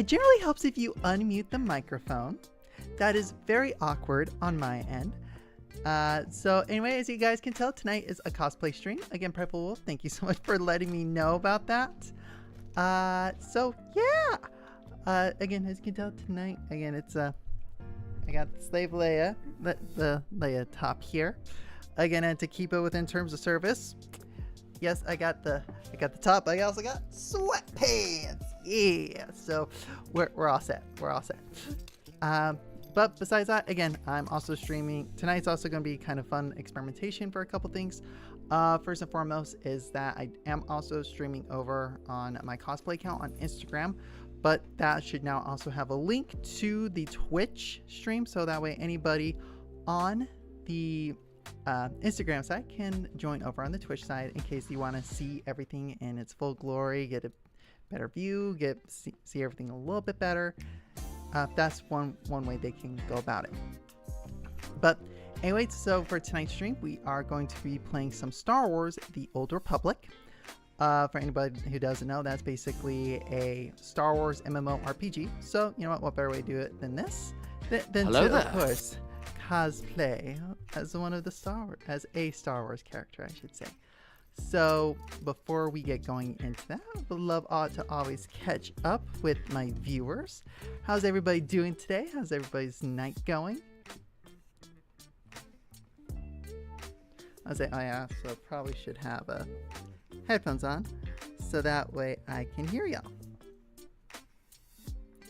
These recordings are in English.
it generally helps if you unmute the microphone. That is very awkward on my end. So anyway, as you guys can tell, tonight is a cosplay stream. Again, Purple Wolf, thank you so much for letting me know about that. So yeah. Again, as you can tell tonight, again, it's I got Slave Leia, the Leia top here. Again, and to keep it within terms of service, yes, I got the top. I also got sweatpants. Yeah, so we're all set. We're all set. But besides that, again, I'm also streaming. Tonight's also going to be kind of fun experimentation for a couple things. First and foremost is that I am also streaming over on my cosplay account on Instagram, but that should now also have a link to the Twitch stream, so that way anybody on the Instagram side can join over on the Twitch side in case you want to see everything in its full glory, get a better view, see everything a little bit better. That's one way they can go about it. But anyway, so for tonight's stream, we are going to be playing some Star Wars: The Old Republic. For anybody who doesn't know, that's basically a Star Wars MMORPG. So you know what better way to do it than this? Of course, cosplay as one of the as a Star Wars character, I should say. So before we get going into that, I would love to always catch up with my viewers. How's everybody doing today? How's everybody's night going? I was like, oh yeah, so probably should have headphones on so that way I can hear y'all.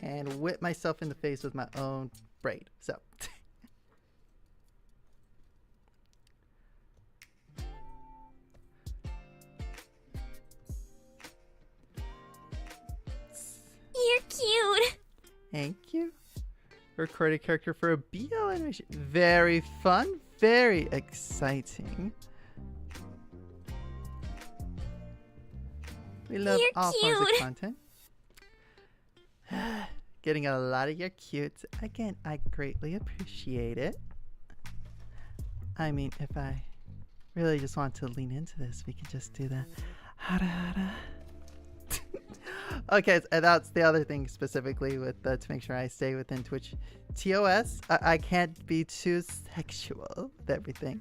And whip myself in the face with my own braid. So You're cute. Thank you. Recorded character for a BL animation. Very fun. Very exciting. We love all forms of content. Getting a lot of your cutes. Again, I greatly appreciate it. I mean, if I really just want to lean into this, we could just do the hada hada. Okay, so that's the other thing specifically with to make sure I stay within Twitch TOS. I can't be too sexual with everything.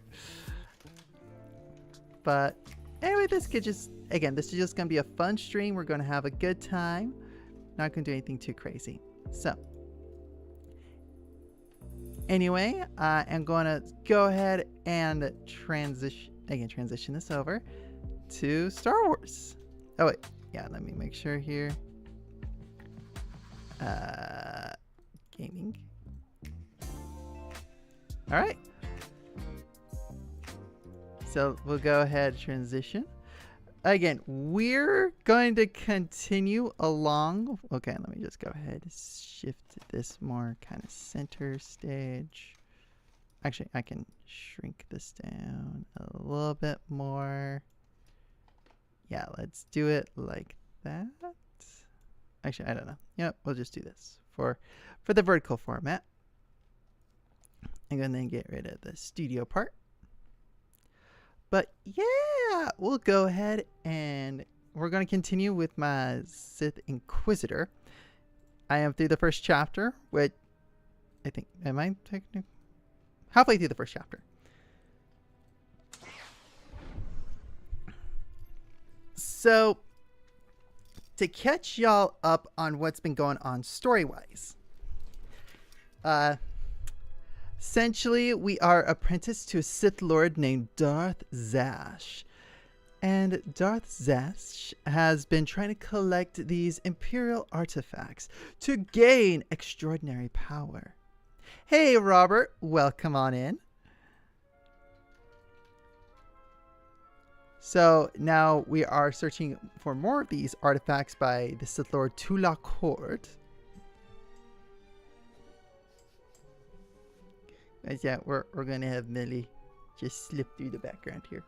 But anyway, this is just gonna be a fun stream. We're gonna have a good time. Not gonna do anything too crazy. So anyway, I am gonna go ahead and transition this over to Star Wars. Oh wait. Yeah, let me make sure here. Gaming. All right. So we'll go ahead and transition. Again, we're going to continue along. Okay, let me just go ahead and shift this more kind of center stage. Actually, I can shrink this down a little bit more. Yeah, let's do it like that. Actually, I don't know. Yep, we'll just do this for the vertical format. I'm going to get rid of the studio part. But yeah, we'll go ahead and we're going to continue with my Sith Inquisitor. I am through the first chapter, which I think, am I technically halfway through the first chapter? So, to catch y'all up on what's been going on story-wise, essentially, we are apprenticed to a Sith Lord named Darth Zash. And Darth Zash has been trying to collect these Imperial artifacts to gain extraordinary power. Hey, Robert, welcome on in. So now we are searching for more of these artifacts by the Sith Lord Tula Court. Guys, yeah, we're going to have Millie just slip through the background here.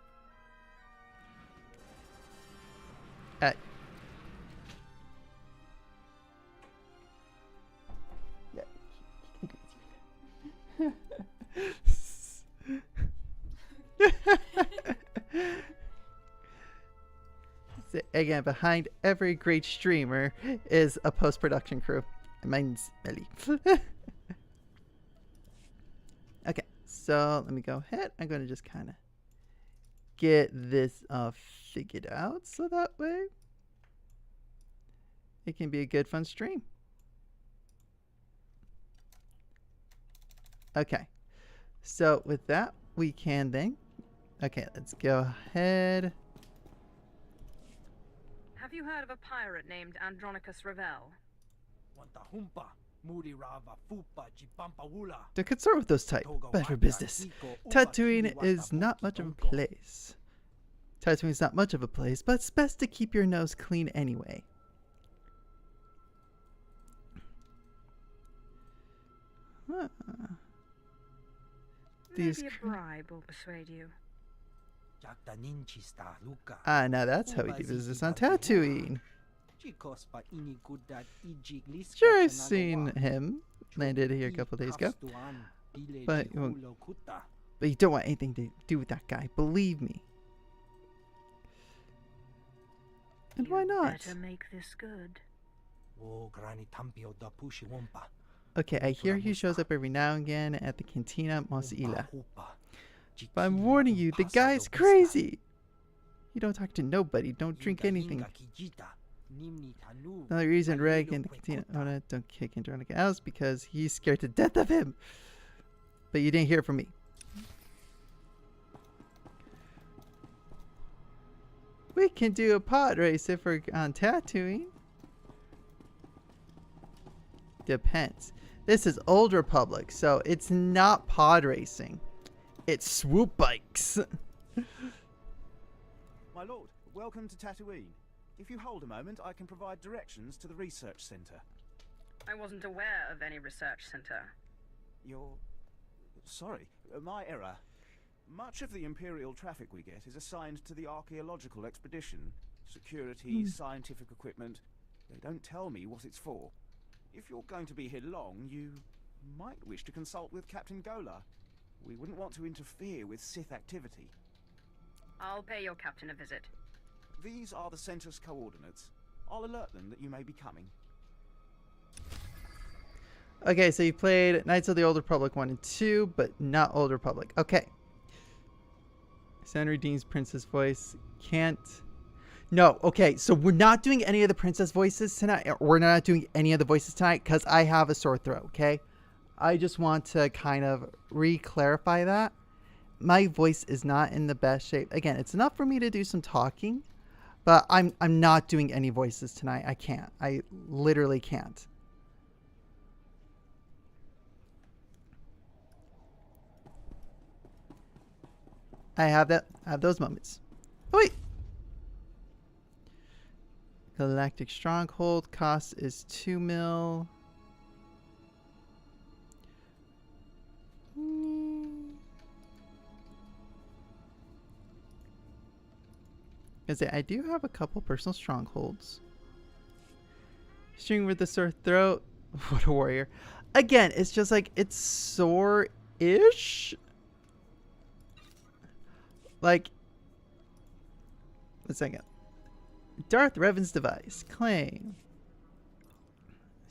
again, behind every great streamer is a post-production crew. And mine's Ellie. Okay, so let me go ahead. I'm going to just kind of get this figured out so that way it can be a good, fun stream. Okay, so with that, we can then... Okay, let's go ahead. Have you heard of a pirate named Andronicus Revel? To consort with those type, but for business. Tatooine is not much of a place. Tatooine is not much of a place, but it's best to keep your nose clean anyway. Huh. Maybe a bribe will persuade you. Ah, now that's how we do business on Tatooine. Sure, I've seen him. Landed here a couple days ago. But you don't want anything to do with that guy. Believe me. And why not? Better make this good. Okay, I hear he shows up every now and again at the Cantina Mos'ila. But I'm warning you, the guy's crazy. You don't talk to nobody. Don't drink anything. Another reason Reg and the Cantina owner don't kick Andronica out because he's scared to death of him. But you didn't hear from me. We can do a pod race if we're on Tatooine. Depends. This is Old Republic, so it's not pod racing. It's swoop bikes. My lord, welcome to Tatooine. If you hold a moment, I can provide directions to the research center. I wasn't aware of any research center. You're... sorry, my error. Much of the Imperial traffic we get is assigned to the archaeological expedition. Security, scientific equipment. They don't tell me what it's for. If you're going to be here long, you might wish to consult with Captain Gola. We wouldn't want to interfere with Sith activity. I'll pay your captain a visit. These are the center's coordinates. I'll alert them that you may be coming. Okay, so you played Knights of the Old Republic 1 and 2, but not Old Republic. Okay. Senator Dean's princess voice. Can't... No, okay, so we're not doing any of the princess voices tonight. We're not doing any of the voices tonight because I have a sore throat, okay? I just want to kind of re-clarify that. My voice is not in the best shape. Again, it's enough for me to do some talking, but I'm not doing any voices tonight. I can't. I literally can't. I have those moments. Oh, wait. Galactic Stronghold cost is 2 mil. I do have a couple personal strongholds. String with the sore throat. What a warrior. Again, it's just like, it's sore-ish. Like, one second. Darth Revan's device. Claim.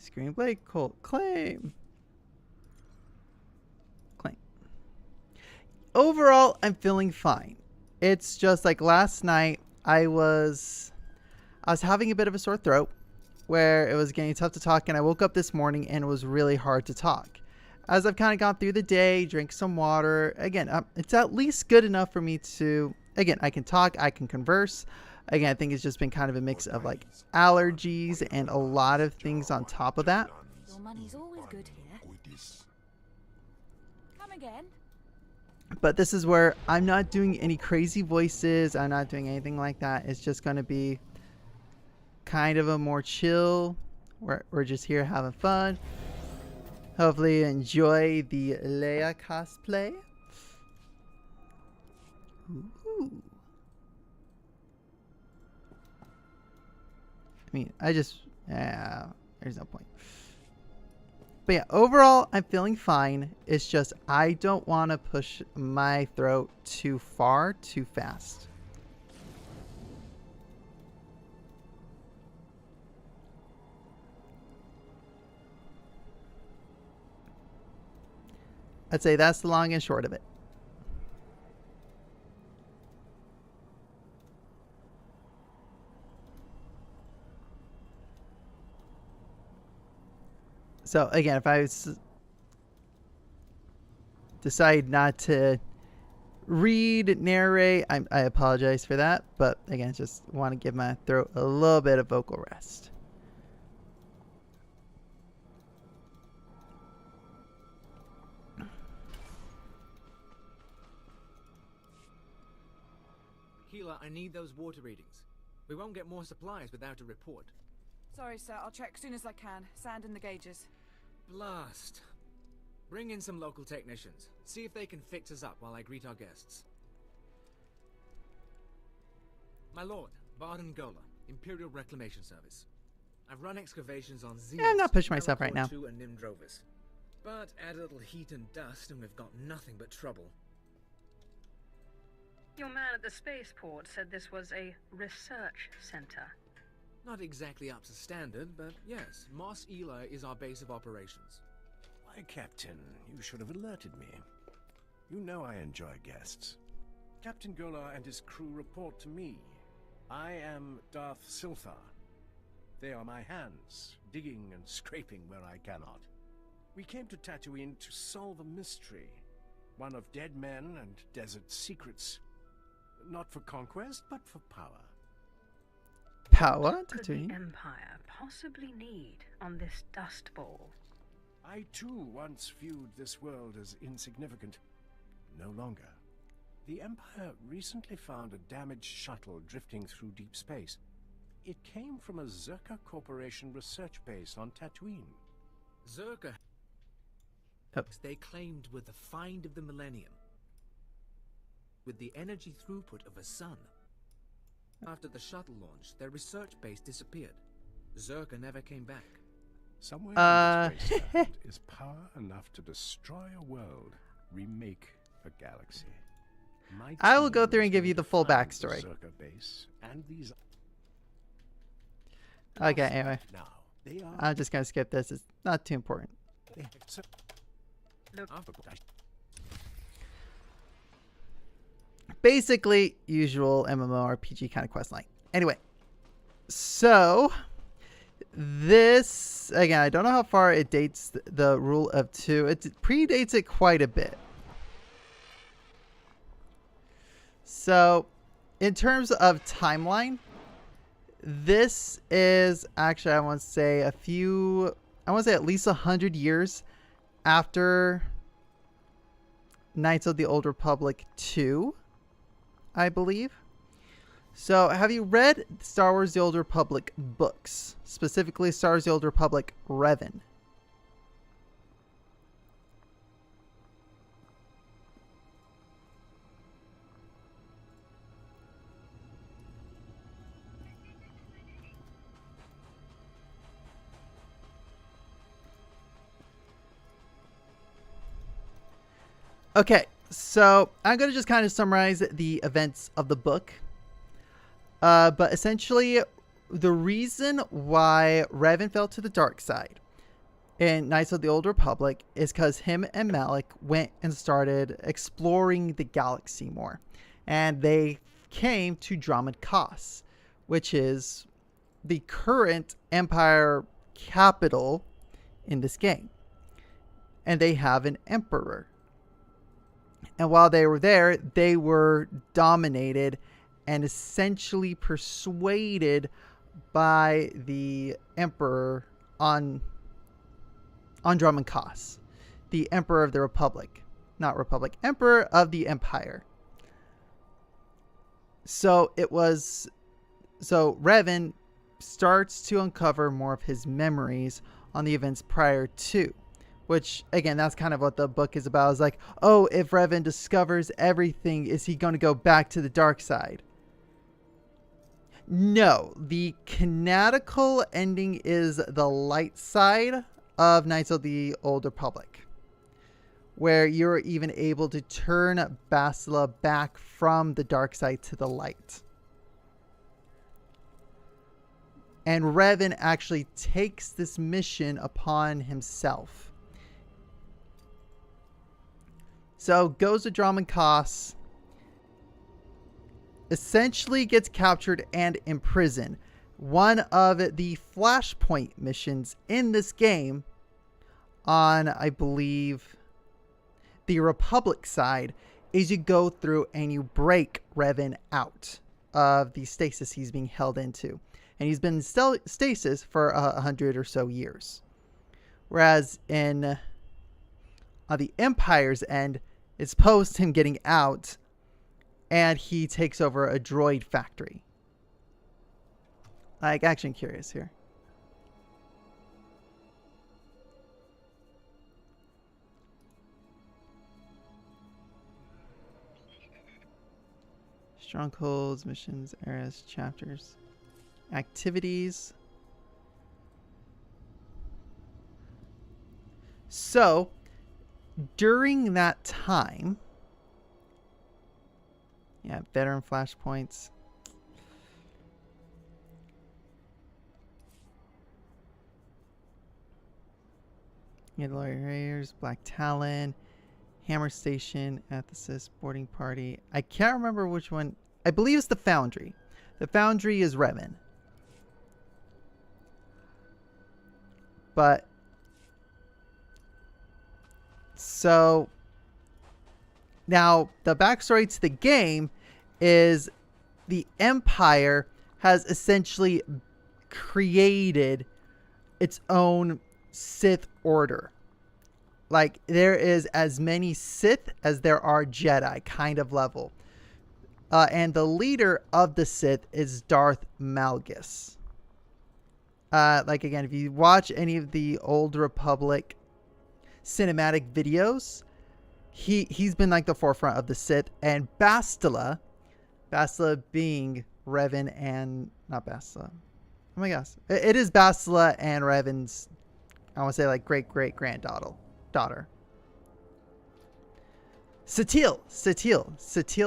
Screenplay. Colt. Claim. Claim. Overall, I'm feeling fine. It's just like last night, I was having a bit of a sore throat where it was getting tough to talk, and I woke up this morning and it was really hard to talk. As I've kind of gone through the day, drink some water, again, it's at least good enough for me to, again, I can talk, I can converse. Again, I think it's just been kind of a mix of like allergies and a lot of things on top of that. Your money's always good here. Come again. But this is where I'm not doing any crazy voices. I'm not doing anything like that. It's just going to be kind of a more chill. We're just here having fun. Hopefully enjoy the Leia cosplay. Ooh. I mean, there's no point. But yeah, overall, I'm feeling fine. It's just I don't want to push my throat too far, too fast. I'd say that's the long and short of it. So again, if I decide not to read, narrate, I apologize for that. But again, just want to give my throat a little bit of vocal rest. Keeler, I need those water readings. We won't get more supplies without a report. Sorry, sir. I'll check as soon as I can. Sand in the gauges. Blast. Bring in some local technicians. See if they can fix us up while I greet our guests. My lord, Barden Gola, Imperial Reclamation Service. I've run excavations on Xenos, I'm not pushing myself right now. Melkor II and Nimdrovis. But add a little heat and dust and we've got nothing but trouble. Your man at the spaceport said this was a research center. Not exactly up to standard, but yes, Mos Ela is our base of operations. Why, Captain, you should have alerted me. You know I enjoy guests. Captain Gola and his crew report to me. I am Darth Silthar. They are my hands, digging and scraping where I cannot. We came to Tatooine to solve a mystery, one of dead men and desert secrets. Not for conquest, but for power. Power? What could the Tatooine? Empire possibly need on this dust bowl? I too once viewed this world as insignificant. No longer. The Empire recently found a damaged shuttle drifting through deep space. It came from a Zerka Corporation research base on Tatooine. Zerka, they claimed were the find of the millennium, with the energy throughput of a sun. After the shuttle launch, their research base disappeared. Zerka never came back. Somewhere in this wasteland is power enough to destroy a world, remake a galaxy. My I will go team through and is give going you the to full find backstory. Zerka base and these. Okay, anyway. Now they are. I'm just going to skip this. It's not too important. They Look, Basically, usual MMORPG kind of quest line. Anyway, so this, again, I don't know how far it dates the Rule of Two. It predates it quite a bit. So, in terms of timeline, this is actually, I want to say at least 100 years after Knights of the Old Republic 2, I believe. So, have you read Star Wars The Old Republic books? Specifically, Star Wars The Old Republic Revan. Okay, so I'm going to just kind of summarize the events of the book. But essentially, the reason why Revan fell to the dark side in Knights of the Old Republic is because him and Malik went and started exploring the galaxy more. And they came to Drummond Kos, which is the current Empire capital in this game. And they have an emperor. And while they were there, they were dominated and essentially persuaded by the emperor on Drummond Kos, the emperor of the Republic. Not Republic, emperor of the Empire. So Revan starts to uncover more of his memories on the events prior to. Which, again, that's kind of what the book is about. Is like, oh, if Revan discovers everything, is he going to go back to the dark side? No. The canonical ending is the light side of Knights of the Old Republic, where you're even able to turn Bastila back from the dark side to the light. And Revan actually takes this mission upon himself. So goes to Dramankos, essentially gets captured and imprisoned. One of the flashpoint missions in this game on, I believe, the Republic side is you go through and you break Revan out of the stasis he's being held into. And he's been in stasis for 100 or so years. Whereas on the Empire's end, it's post him getting out and he takes over a droid factory. Like, actually curious here. Strongholds, missions, eras, chapters, activities. So, during that time, yeah, veteran flashpoints. Lawyers, Black Talon, Hammer Station, Ethicist, Boarding Party. I can't remember which one. I believe it's the Foundry. The Foundry is Revan. But so now the backstory to the game is the Empire has essentially created its own Sith order. Like, there is as many Sith as there are Jedi, kind of level. And the leader of the Sith is Darth Malgus. Like, again, if you watch any of the Old Republic cinematic videos, he's been like the forefront of the Sith. And Bastila being Revan and not Bastila. Oh my gosh, it is Bastila and Revan's, I want to say, like, great granddaughter. Satil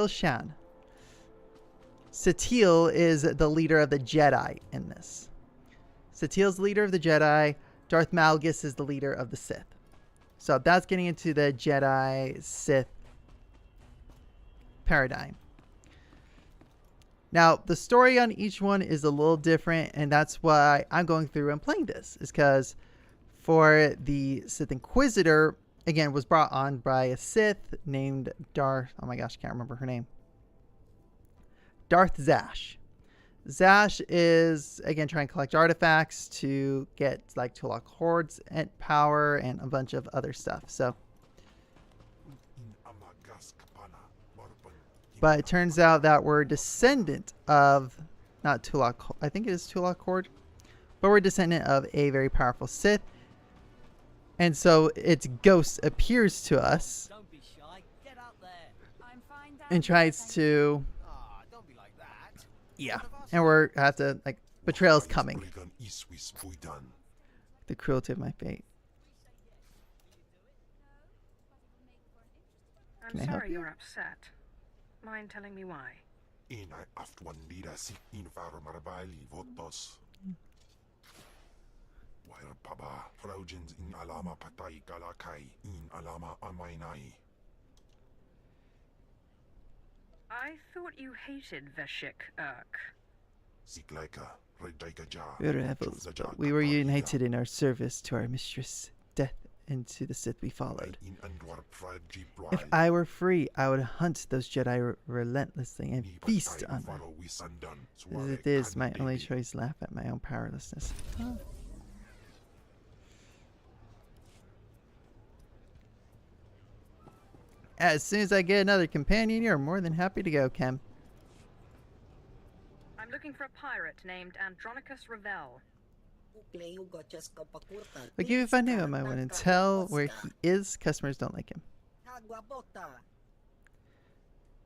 Shan. Satil is the leader of the Jedi in this. Satil's the leader of the Jedi. Darth Malgus is the leader of the Sith. So that's getting into the Jedi Sith paradigm. Now, the story on each one is a little different, and that's why I'm going through and playing this, is because for the Sith Inquisitor, again, was brought on by a Sith named Darth, oh my gosh, I can't remember her name. Darth Zash. Zash is, again, trying to collect artifacts to get, like, to unlock hordes and power and a bunch of other stuff. So, but it turns out that we're descendant of, not Tulak, I think it is Tulak Horde, but we're descendant of a very powerful Sith. And so its ghost appears to us. Don't be shy. Get out there. I'm fine, Dad. And tries to, Don't be like that. yeah. And we're have to, like, betrayal's coming. The cruelty of my fate. I'm Can I help sorry you? you're upset. Mind telling me why? I thought you hated Veshik Urk. We were rebels, but we were united in our service to our mistress, death, and to the Sith we followed. If I were free, I would hunt those Jedi relentlessly and feast on them. As it is, my only choice, laugh at my own powerlessness. Oh. As soon as I get another companion, you're more than happy to go, Kem. I'm looking for a pirate named Andronicus Ravel. Like, even if I knew him, I wouldn't tell where he is. Customers don't like him.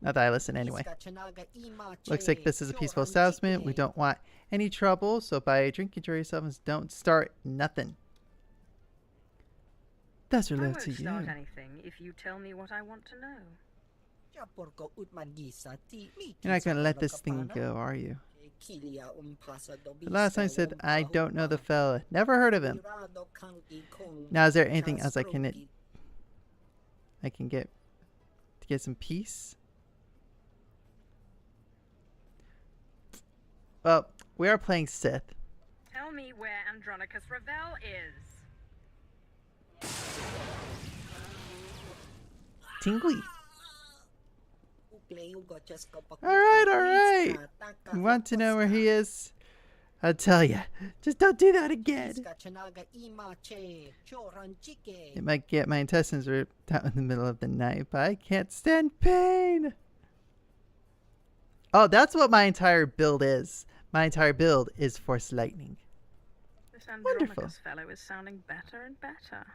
Not that I listen anyway. Looks like this is a peaceful establishment. We don't want any trouble, so buy a drink, enjoy yourself, and don't start nothing. That's I related won't to you. start anything if you tell me what I want to know. You're not gonna let this thing go, are you? The last time I said, I don't know the fella. Never heard of him. Now, is there anything else I can get? get some peace. Well, we are playing Sith. Tell me where Andronicus Ravel is. Tingly. Alright. You want to know where he is? I'll tell you. Just don't do that again. It might get my intestines ripped out in the middle of the night, but I can't stand pain. Oh, that's what my entire build is. My entire build is Force Lightning. This Andronicus fellow is sounding better and better.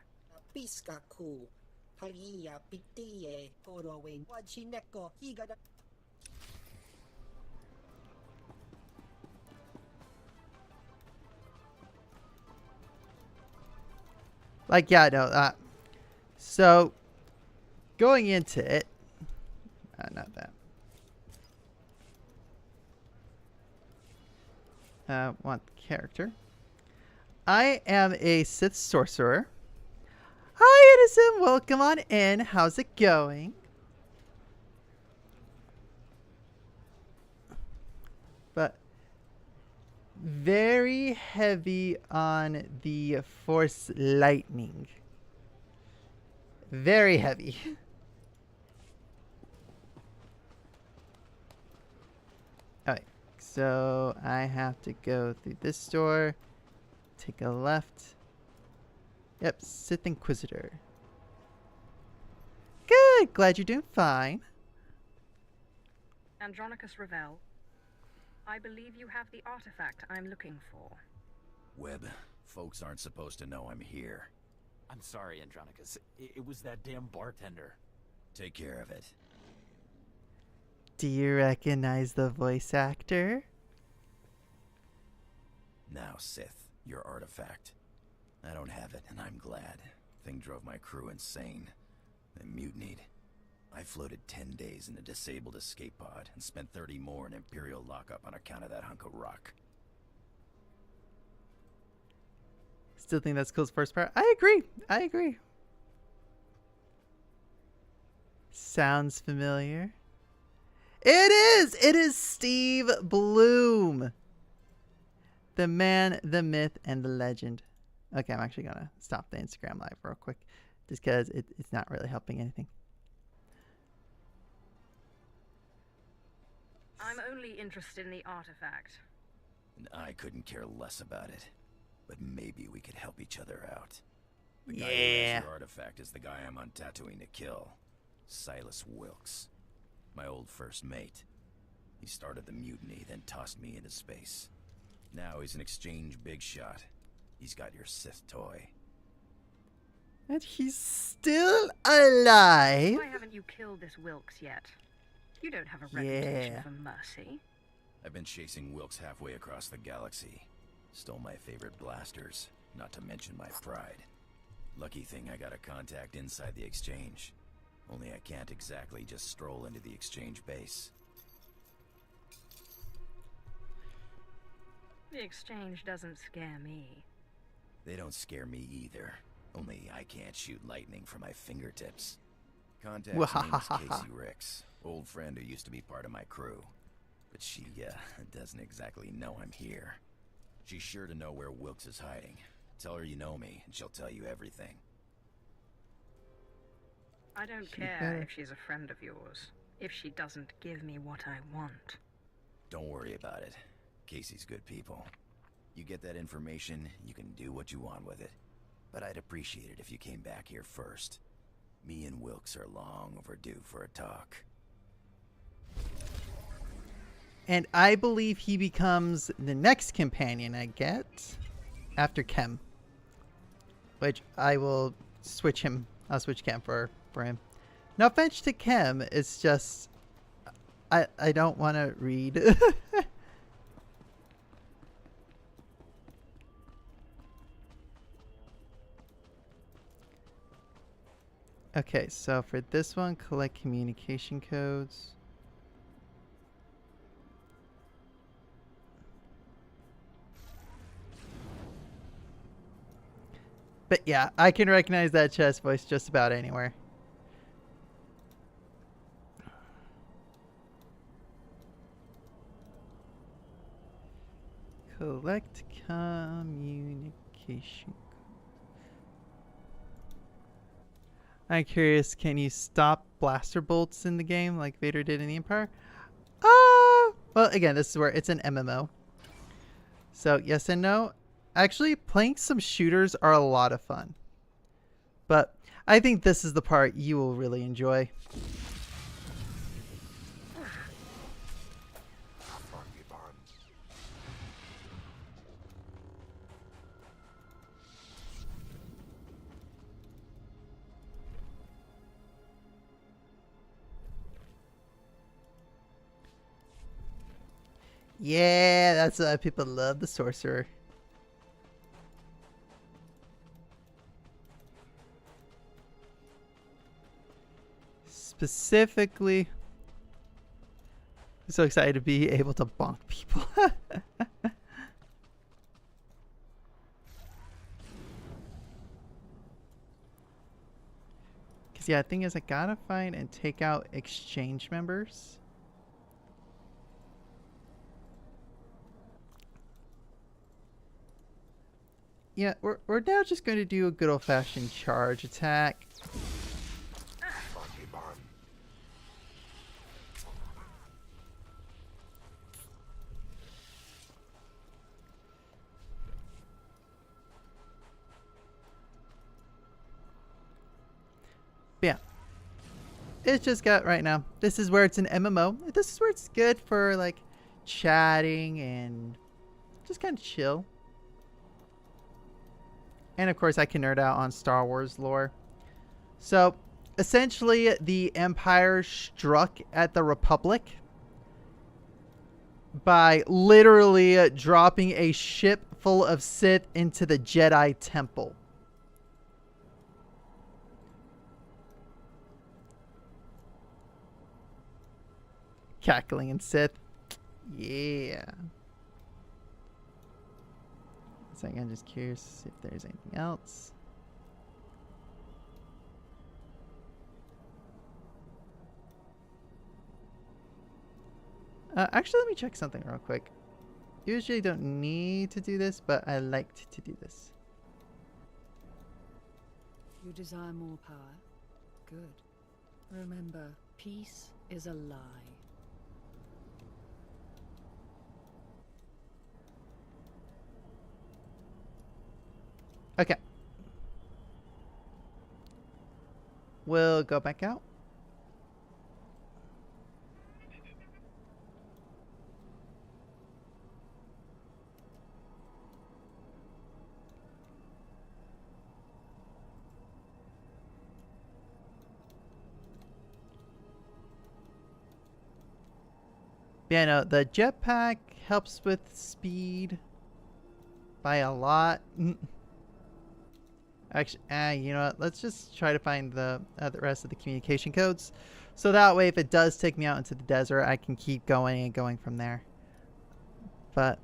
Like, yeah, no. So, going into it, not that. Want character. I am a Sith sorcerer. Hi, Edison. Welcome on in. How's it going? But very heavy on the Force Lightning. Very heavy. Alright, so I have to go through this door, take a left. Yep, Sith Inquisitor. Good, glad you're doing fine. Andronicus Ravel, I believe you have the artifact I'm looking for. Webb, folks aren't supposed to know I'm here. I'm sorry, Andronicus. It was that damn bartender. Take care of it. Do you recognize the voice actor? Now, Sith, your artifact. I don't have it, and I'm glad. Thing drove my crew insane. They mutinied. I floated 10 days in a disabled escape pod and spent 30 more in Imperial lockup on account of that hunk of rock. Still think that's cool as first part? I agree. Sounds familiar. It is Steve Bloom. The man, the myth, and the legend. Okay, I'm actually gonna stop the Instagram live real quick, just because it's not really helping anything. I'm only interested in the artifact. And I couldn't care less about it. But maybe we could help each other out. The guy who has your artifact is the guy I'm on Tatooine to kill. Silas Wilkes. My old first mate. He started the mutiny, then tossed me into space. Now he's an exchange big shot. He's got your Sith toy. And he's still alive. Why haven't you killed this Wilkes yet? You don't have a reputation for mercy. I've been chasing Wilkes halfway across the galaxy. Stole my favorite blasters, not to mention my pride. Lucky thing I got a contact inside the exchange. Only I can't exactly just stroll into the exchange base. The exchange doesn't scare me. They don't scare me either. Only I can't shoot lightning from my fingertips. Contact's name is Casey Ricks, old friend who used to be part of my crew. But she, doesn't exactly know I'm here. She's sure to know where Wilkes is hiding. Tell her you know me, and she'll tell you everything. I don't care if she's a friend of yours, if she doesn't give me what I want. Don't worry about it. Casey's good people. You get that information, you can do what you want with it. But I'd appreciate it if you came back here first. Me and Wilkes are long overdue for a talk. And I believe he becomes the next companion I get after Kem. Which I will switch him. I'll switch Kem for him. No offense to Kem, it's just I don't want to read. Okay, so for this one, collect communication codes. But yeah, I can recognize that chest voice just about anywhere. Select communication. I'm curious, can you stop blaster bolts in the game like Vader did in the Empire? Well, again, this is where it's an MMO. So, yes and no. Actually, playing some shooters are a lot of fun. But I think this is the part you will really enjoy. Yeah, that's why people love the sorcerer. Specifically, I'm so excited to be able to bonk people. Because, yeah, the thing is, I gotta find and take out exchange members. Yeah, we're now just going to do a good old-fashioned charge attack. But yeah, it's just got right now. This is where it's an MMO. This is where it's good for like chatting and just kind of chill. And of course, I can nerd out on Star Wars lore. So, essentially, the Empire struck at the Republic by literally dropping a ship full of Sith into the Jedi Temple. Cackling and Sith. Yeah. So I'm just curious if there's anything else. Actually, let me check something real quick. Usually don't need to do this, but I liked to do this. You desire more power? Good. Remember, peace is a lie. Okay. We'll go back out. Yeah, no, the jetpack helps with speed by a lot. Actually, you know what? Let's just try to find the rest of the communication codes. So that way, if it does take me out into the desert, I can keep going and going from there. But...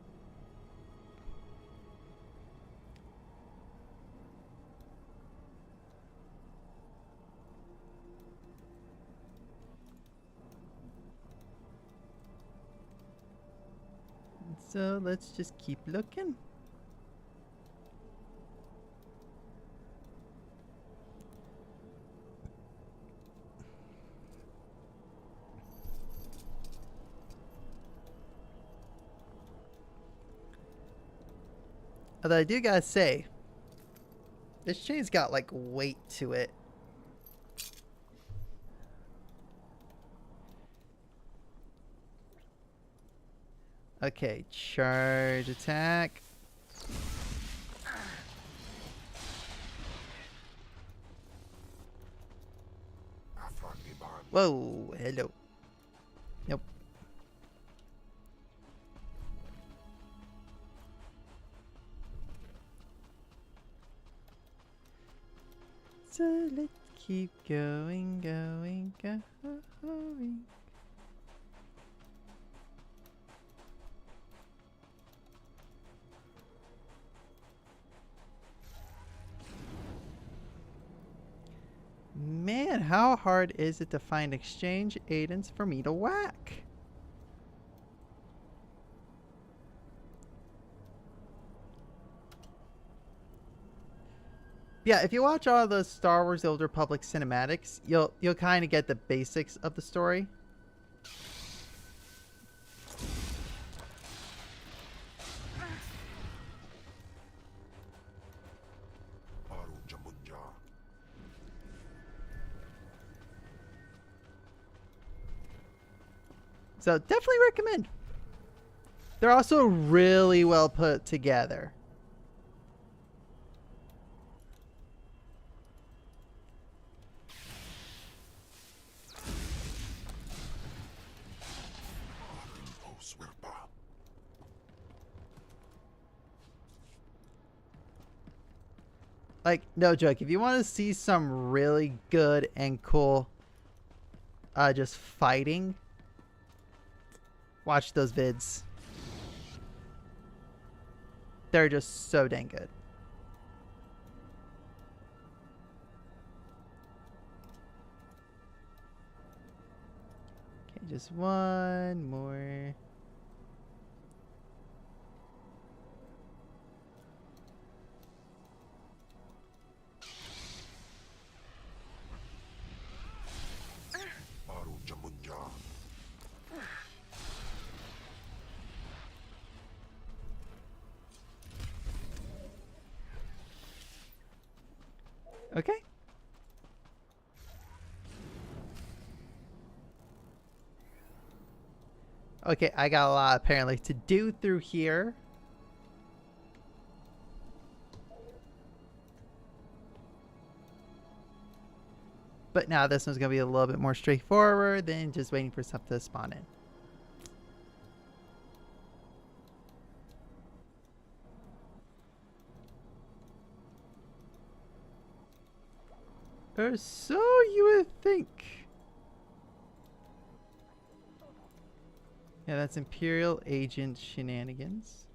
so let's just keep looking. Although I do gotta say, this chain's got like weight to it. Okay, charge attack. Whoa, hello. Nope. So let's keep going. Man, how hard is it to find exchange agents for me to whack? Yeah, if you watch all the Star Wars: The Old Republic cinematics, you'll kind of get the basics of the story. So definitely recommend. They're also really well put together. Like, no joke, if you want to see some really good and cool just fighting, watch those vids. They're just so dang good. Okay, just one more. Okay. Okay, I got a lot apparently to do through here. But now this one's going to be a little bit more straightforward than just waiting for stuff to spawn in. Or so you would think. Yeah, that's Imperial Agent shenanigans.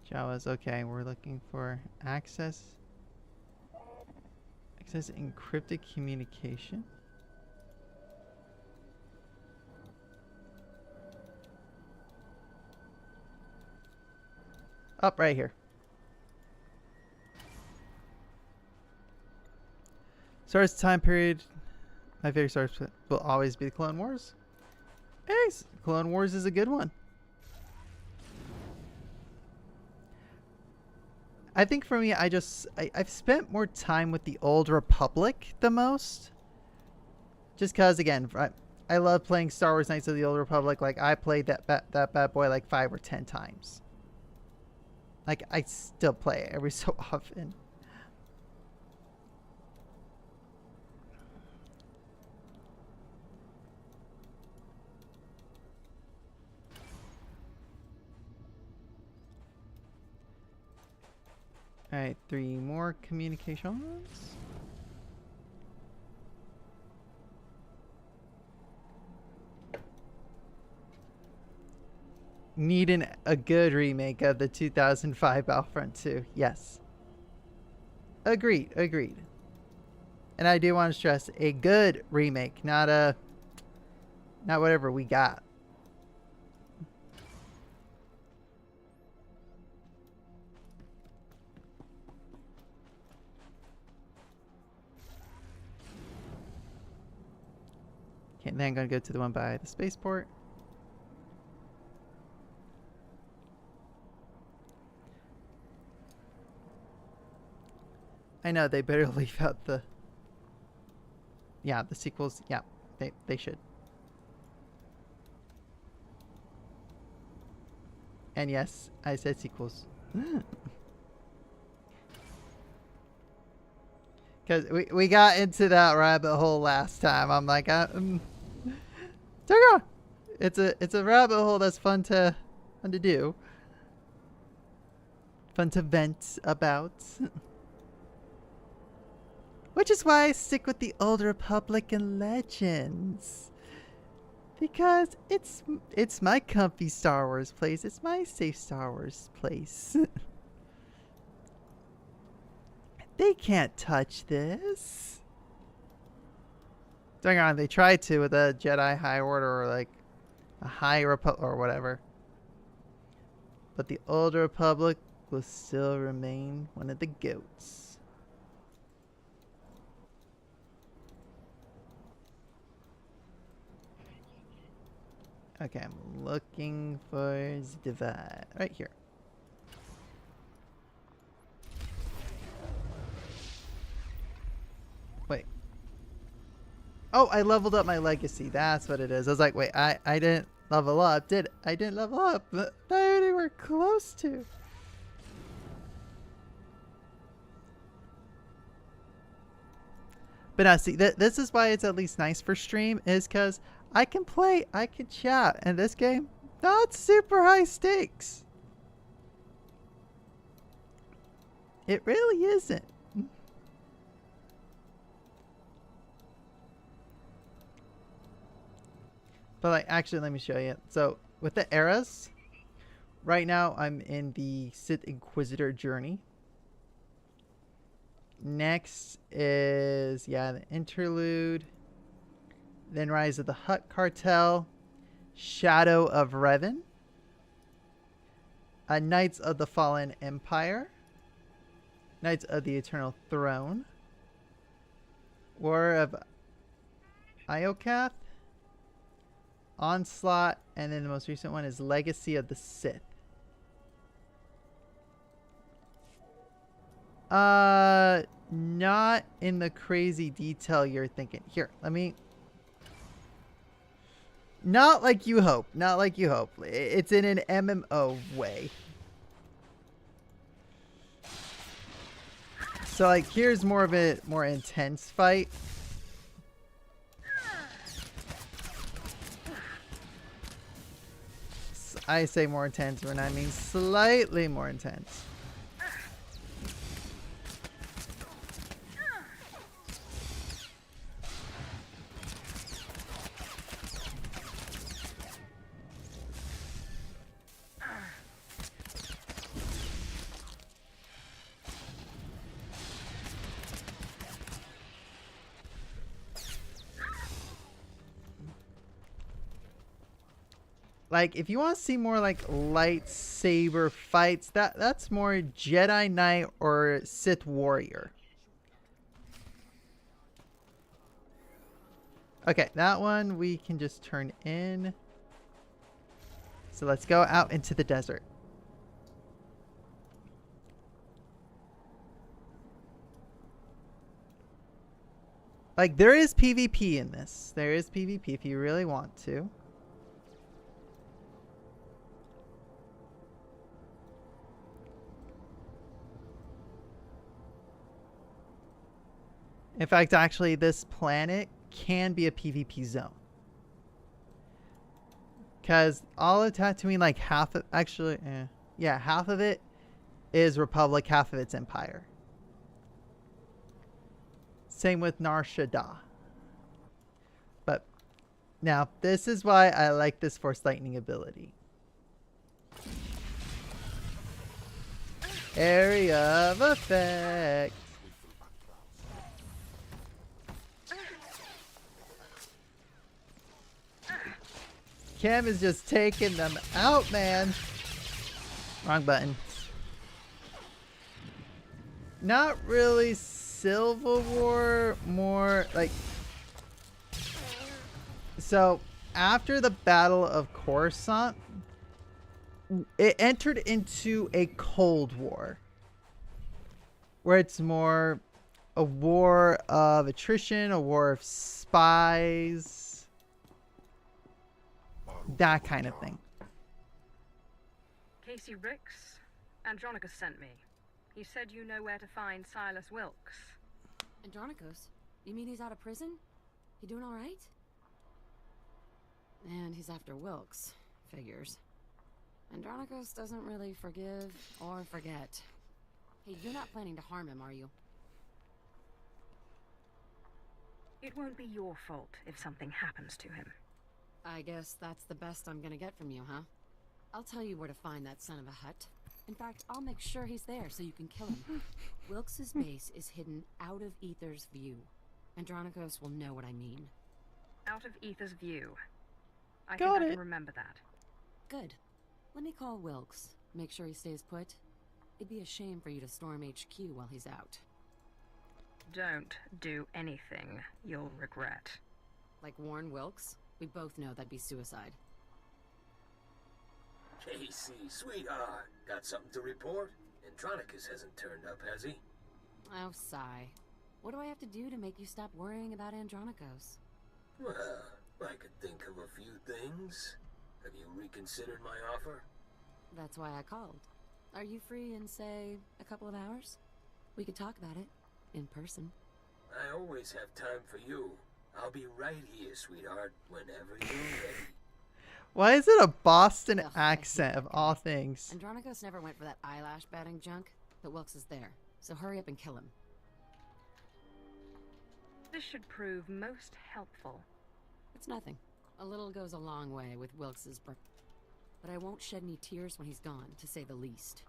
Jawas, okay, we're looking for access encrypted communication. Up right here. Star Wars time period. My favorite Star Wars will always be the Clone Wars. Hey, Clone Wars is a good one. I think for me, I've spent more time with the Old Republic the most. Just cause again, I love playing Star Wars Knights of the Old Republic. Like I played that bad boy like 5 or 10 times. Like I still play it every so often. Alright, 3 more communications. Need a good remake of the 2005 Battlefront 2. Yes. Agreed, agreed. And I do want to stress a good remake, not whatever we got. Okay, then I'm going to go to the one by the spaceport. I know, they better leave out the... Yeah, the sequels. Yeah, they should. And yes, I said sequels. Because we got into that rabbit hole last time. I'm like, it's a rabbit hole that's fun to do. Fun to vent about. Which is why I stick with the Old Republic and Legends. Because it's my comfy Star Wars place. It's my safe Star Wars place. They can't touch this. Dang on, they tried to with a Jedi High Order or like a High Republic or whatever. but the Old Republic will still remain one of the goats. Okay, I'm looking for the divide. Right here. Wait. Oh, I leveled up my legacy. That's what it is. I was like, wait, I didn't level up, did I? I didn't level up, but I already were close to. But now, see, this is why it's at least nice for stream, is because I can play, I can chat, and this game, not super high stakes. It really isn't. But like, actually, let me show you. So with the eras, right now I'm in the Sith Inquisitor journey. Next is, yeah, the interlude. Then Rise of the Hutt Cartel, Shadow of Revan, Knights of the Fallen Empire, Knights of the Eternal Throne, War of Iokath, Onslaught, and then the most recent one is Legacy of the Sith. Not in the crazy detail you're thinking. Here, let me... Not like you hope. Not like you hope. It's in an MMO way. So, like, here's more of a more intense fight. I say more intense when I mean slightly more intense. Like, if you want to see more like lightsaber fights, that's more Jedi Knight or Sith Warrior. Okay, that one we can just turn in. So let's go out into the desert. Like, there is PvP in this. There is PvP if you really want to. In fact, actually, this planet can be a PvP zone. Because all of Tatooine, like half of... Actually, yeah, half of it is Republic, half of it's Empire. Same with Nar Shaddaa. But now, this is why I like this Force Lightning ability. Area of effect. Cam is just taking them out, man. Wrong button. Not really Civil War, more like... So, after the Battle of Coruscant, it entered into a Cold War. Where it's more a war of attrition, a war of spies... That kind of thing. Casey Ricks, Andronicus sent me. He said you know where to find Silas Wilkes. Andronicus? You mean he's out of prison? He doing all right? And he's after Wilkes. Figures. Andronicus doesn't really forgive or forget. Hey, you're not planning to harm him, are you? It won't be your fault if something happens to him. I guess that's the best I'm gonna get from you, huh? I'll tell you where to find that son of a Hutt. In fact, I'll make sure he's there so you can kill him. Wilkes's base is hidden out of Aether's view. Andronicus will know what I mean. Out of Aether's view. I Got think I it. can remember that. Good. Let me call Wilkes. Make sure he stays put. It'd be a shame for you to storm HQ while he's out. Don't do anything you'll regret. Like warn Wilkes? We both know that'd be suicide. Casey, sweetheart, got something to report? Andronicus hasn't turned up, has he? Oh, sigh. What do I have to do to make you stop worrying about Andronicus? Well, I could think of a few things. Have you reconsidered my offer? That's why I called. Are you free in, say, a couple of hours? We could talk about it. In person. I always have time for you. I'll be right here, sweetheart, whenever you're ready. Why is it a Boston accent of all things? Andronicus never went for that eyelash batting junk, but Wilkes is there. So hurry up and kill him. This should prove most helpful. It's nothing. A little goes a long way with Wilkes's but I won't shed any tears when he's gone, to say the least.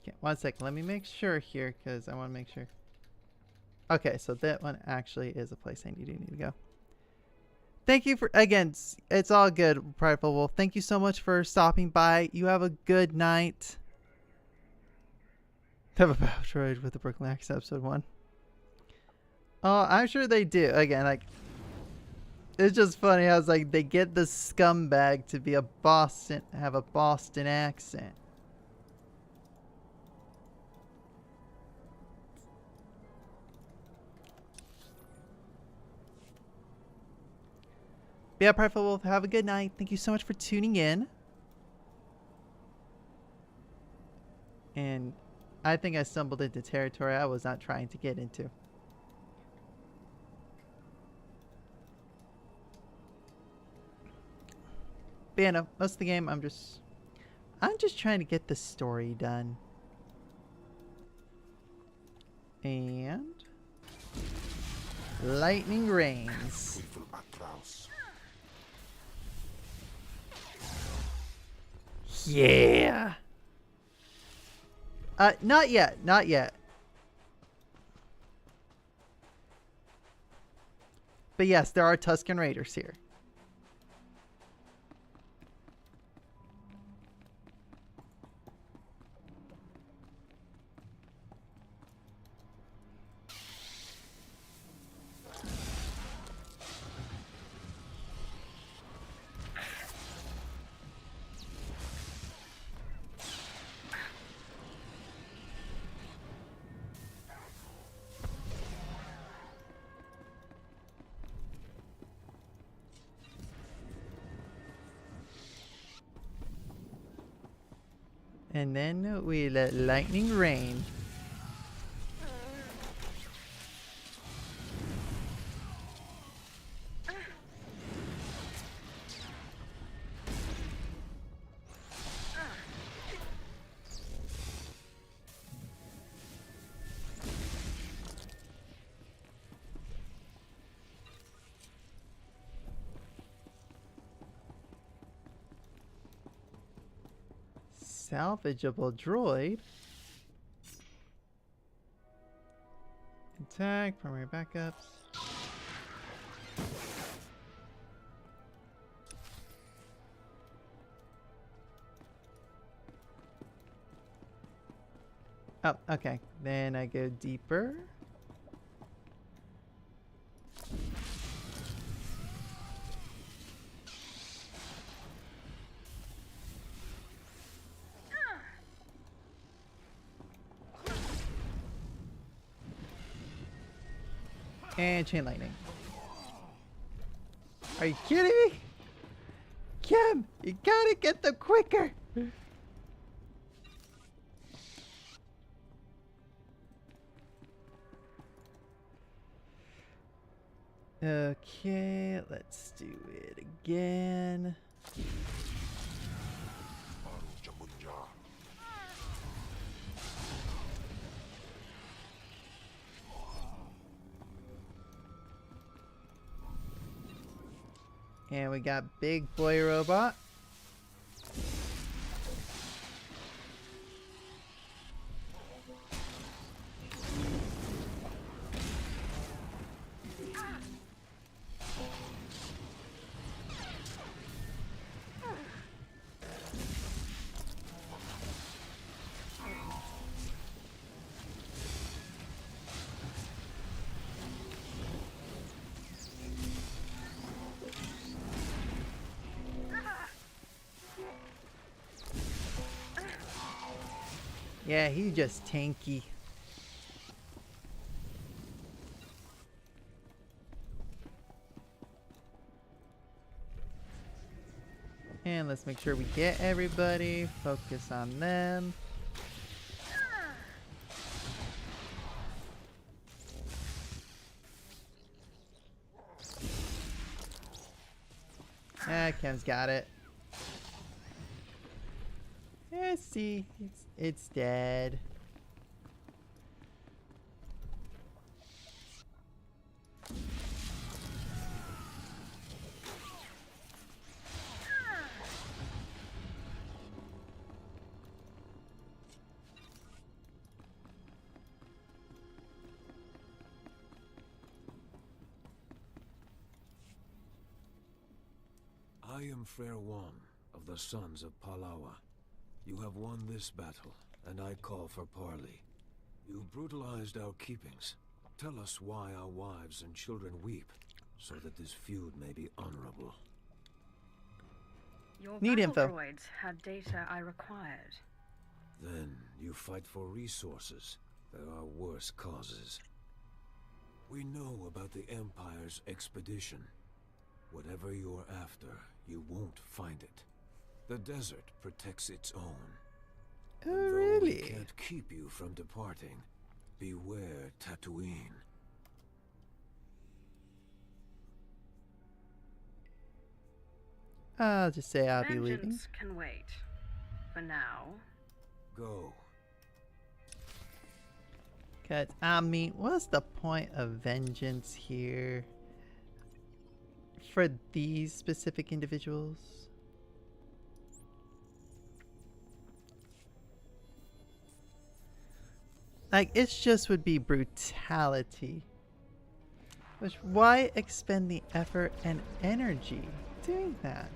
Okay, 1 second. Let me make sure here, because I want to make sure. Okay, so that one actually is a place I do need to go. Thank you for, again, it's all good, Prideful Wolf. Thank you so much for stopping by. You have a good night. Have a battle droid with the Brooklyn accent, episode 1. Oh, I'm sure they do. Again, like, it's just funny how it's like they get the scumbag to be a Boston, have a Boston accent. Yeah, Prideful Wolf, have a good night. Thank you so much for tuning in. And I think I stumbled into territory I was not trying to get into. But yeah, no, most of the game I'm just trying to get the story done. And lightning rains. Yeah. Not yet. Not yet. But yes, there are Tusken Raiders here. And then we let lightning rain. Salvageable droid. Attack, primary backups. Oh, okay. Then I go deeper. And chain lightning. Are you kidding me? Kim, you gotta get them quicker. Okay, let's do it again. And we got Big Boy Robot. Yeah, he's just tanky. And let's make sure we get everybody. Focus on them. Ah, Ken's got it. Yeah, see, it's dead. I am Fair One of the Sons of Palawa. You have won this battle, and I call for parley. You brutalized our keepings. Tell us why our wives and children weep, so that this feud may be honorable. Your Need battle info. droids had data I required. Then you fight for resources. There are worse causes. We know about the Empire's expedition. Whatever you're after, you won't find it. The desert protects its own. Oh, And though really? we can't keep you from departing, beware Tatooine. I'll just say I'll be leaving. Vengeance can wait. For now. Go. Cause I mean, what's the point of vengeance here? For these specific individuals? Like, it just would be brutality. Which, why expend the effort and energy doing that?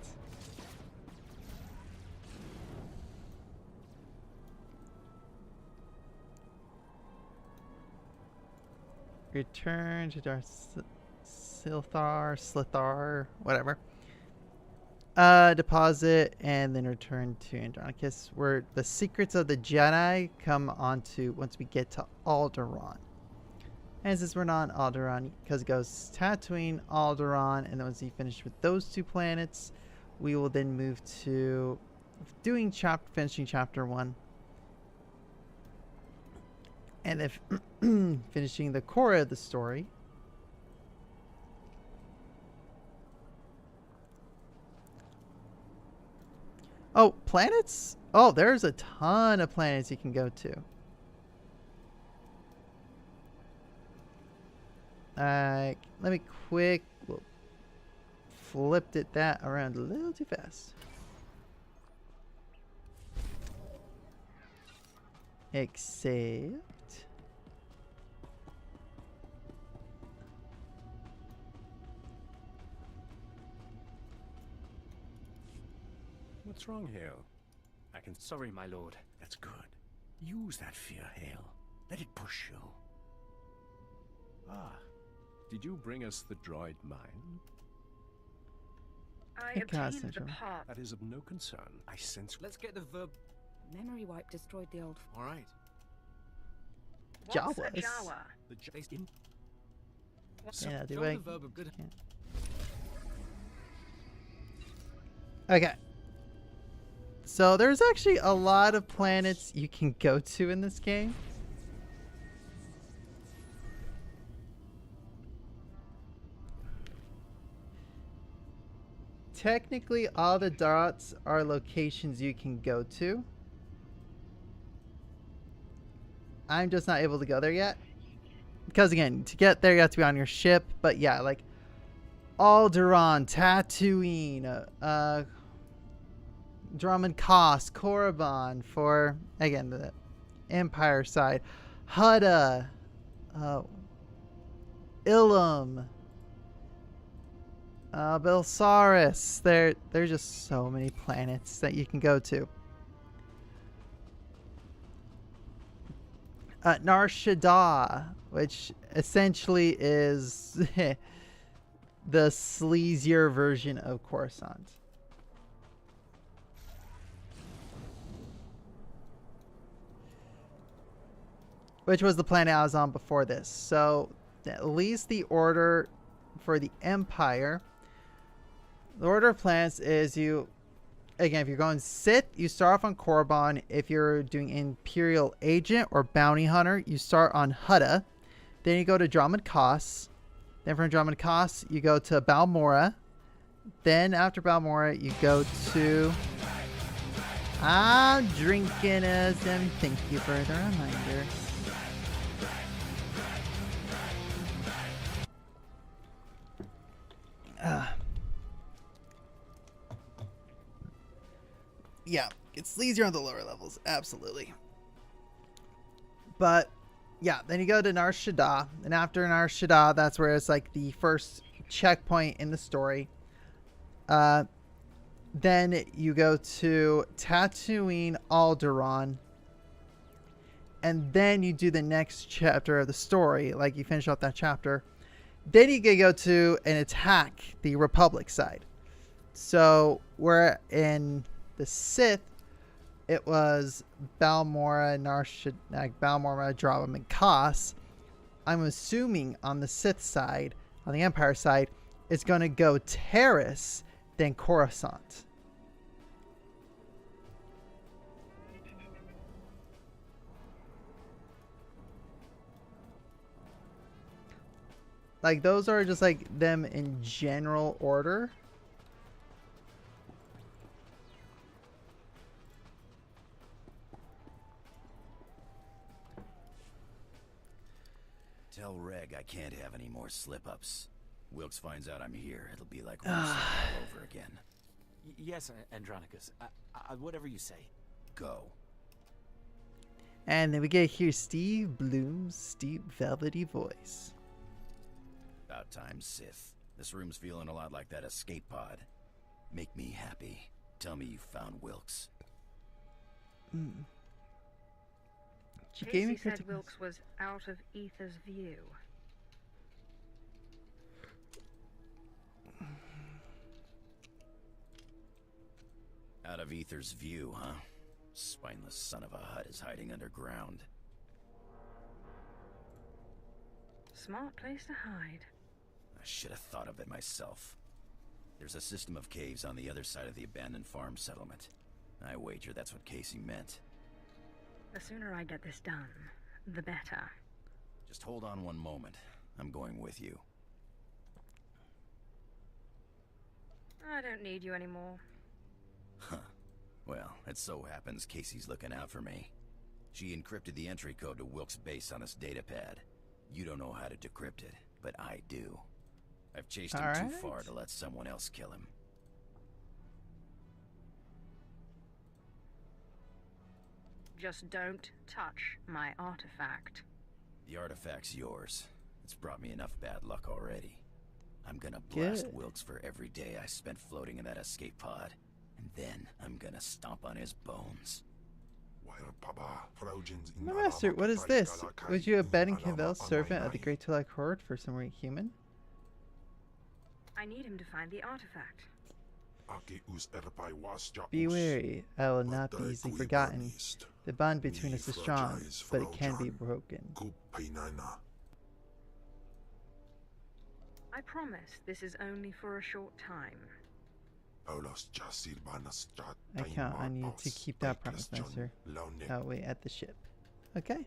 Return to Darth Slithar, whatever. Deposit and then return to Andronicus, where the secrets of the Jedi come onto once we get to Alderaan. And since we're not on Alderaan, because it goes Tatooine, Alderaan, and then once you finish with those two planets, we will then move to finishing chapter 1. And if finishing the core of the story. Oh, planets? Oh, there's a ton of planets you can go to. Let me flipped it that around a little too fast. Except What's wrong, Hale? I can... Sorry, my lord. That's good. Use that fear, Hale. Let it push you. Ah. Did you bring us the droid mine? I Hey, Cass, obtained the Central. part. That is of no concern. I sense... Let's get the verb. Memory wipe destroyed the old. All right. What's a Jawas. Jawa? The they skin. yeah, do Show I? the verb of good. Okay. So there's actually a lot of planets you can go to in this game. Technically, all the dots are locations you can go to. I'm just not able to go there yet. Because again, to get there you have to be on your ship. But yeah, like Alderaan, Tatooine, Drummond Koss, Korriban for, again, the Empire side. Hutta, Ilum, Belsaris. There's just so many planets that you can go to. Nar Shaddaa, which essentially is the sleazier version of Coruscant. which was the planet I was on before this. So at least the order for the Empire, the order of planets is again, if you're going Sith, you start off on Korriban. If you're doing Imperial Agent or Bounty Hunter, you start on Hutta. Then you go to Dromund Kaas. Then from Dromund Kaas, you go to Balmorra. Then after Balmorra, you go to... I'm drinking as them. Thank you for the reminder. Yeah, it's easier on the lower levels, absolutely. But yeah, then you go to Nar Shaddaa, and after Nar Shaddaa, that's where it's like the first checkpoint in the story. Then you go to Tatooine, Alderaan, and then you do the next chapter of the story, like you finish off that chapter. Then you can go to and attack the Republic side. So we're in the Sith, it was Balmorra, Balmorra, Dromund, and Kaas. I'm assuming on the Sith side, on the Empire side, it's going to go Terrace, then Coruscant. Like, those are just like them in general order. Tell Reg I can't have any more slip-ups. Wilkes finds out I'm here, it'll be like all over again. Yes, Andronicus. Whatever you say. Go. And then we get here Steve Bloom's deep velvety voice. About time, Sith. This room's feeling a lot like that escape pod. Make me happy. Tell me you found Wilkes. Casey said Wilkes was out of Ether's view. Out of Ether's view, huh? Spineless son of a Hutt is hiding underground. Smart place to hide. I should have thought of it myself. There's a system of caves on the other side of the abandoned farm settlement. I wager that's what Casey meant. The sooner I get this done, the better. Just hold on one moment. I'm going with you. I don't need you anymore. Huh. Well, it so happens Casey's looking out for me. She encrypted the entry code to Wilkes' base on this datapad. You don't know how to decrypt it, but I do. I've chased him too far to let someone else kill him. Just don't touch my artifact. The artifact's yours. It's brought me enough bad luck already. I'm gonna blast Wilkes for every day I spent floating in that escape pod. And then I'm gonna stomp on his bones. My master, what is this? Was you a Ben Cavell's servant of the Great Tulak Horde for some human? I need him to find the artifact. Be wary, I will not be easily forgotten. The bond between us is strong, but it can be broken. I promise this is only for a short time. I count on you to keep that promise, master. Oh, wait, at the ship. Okay.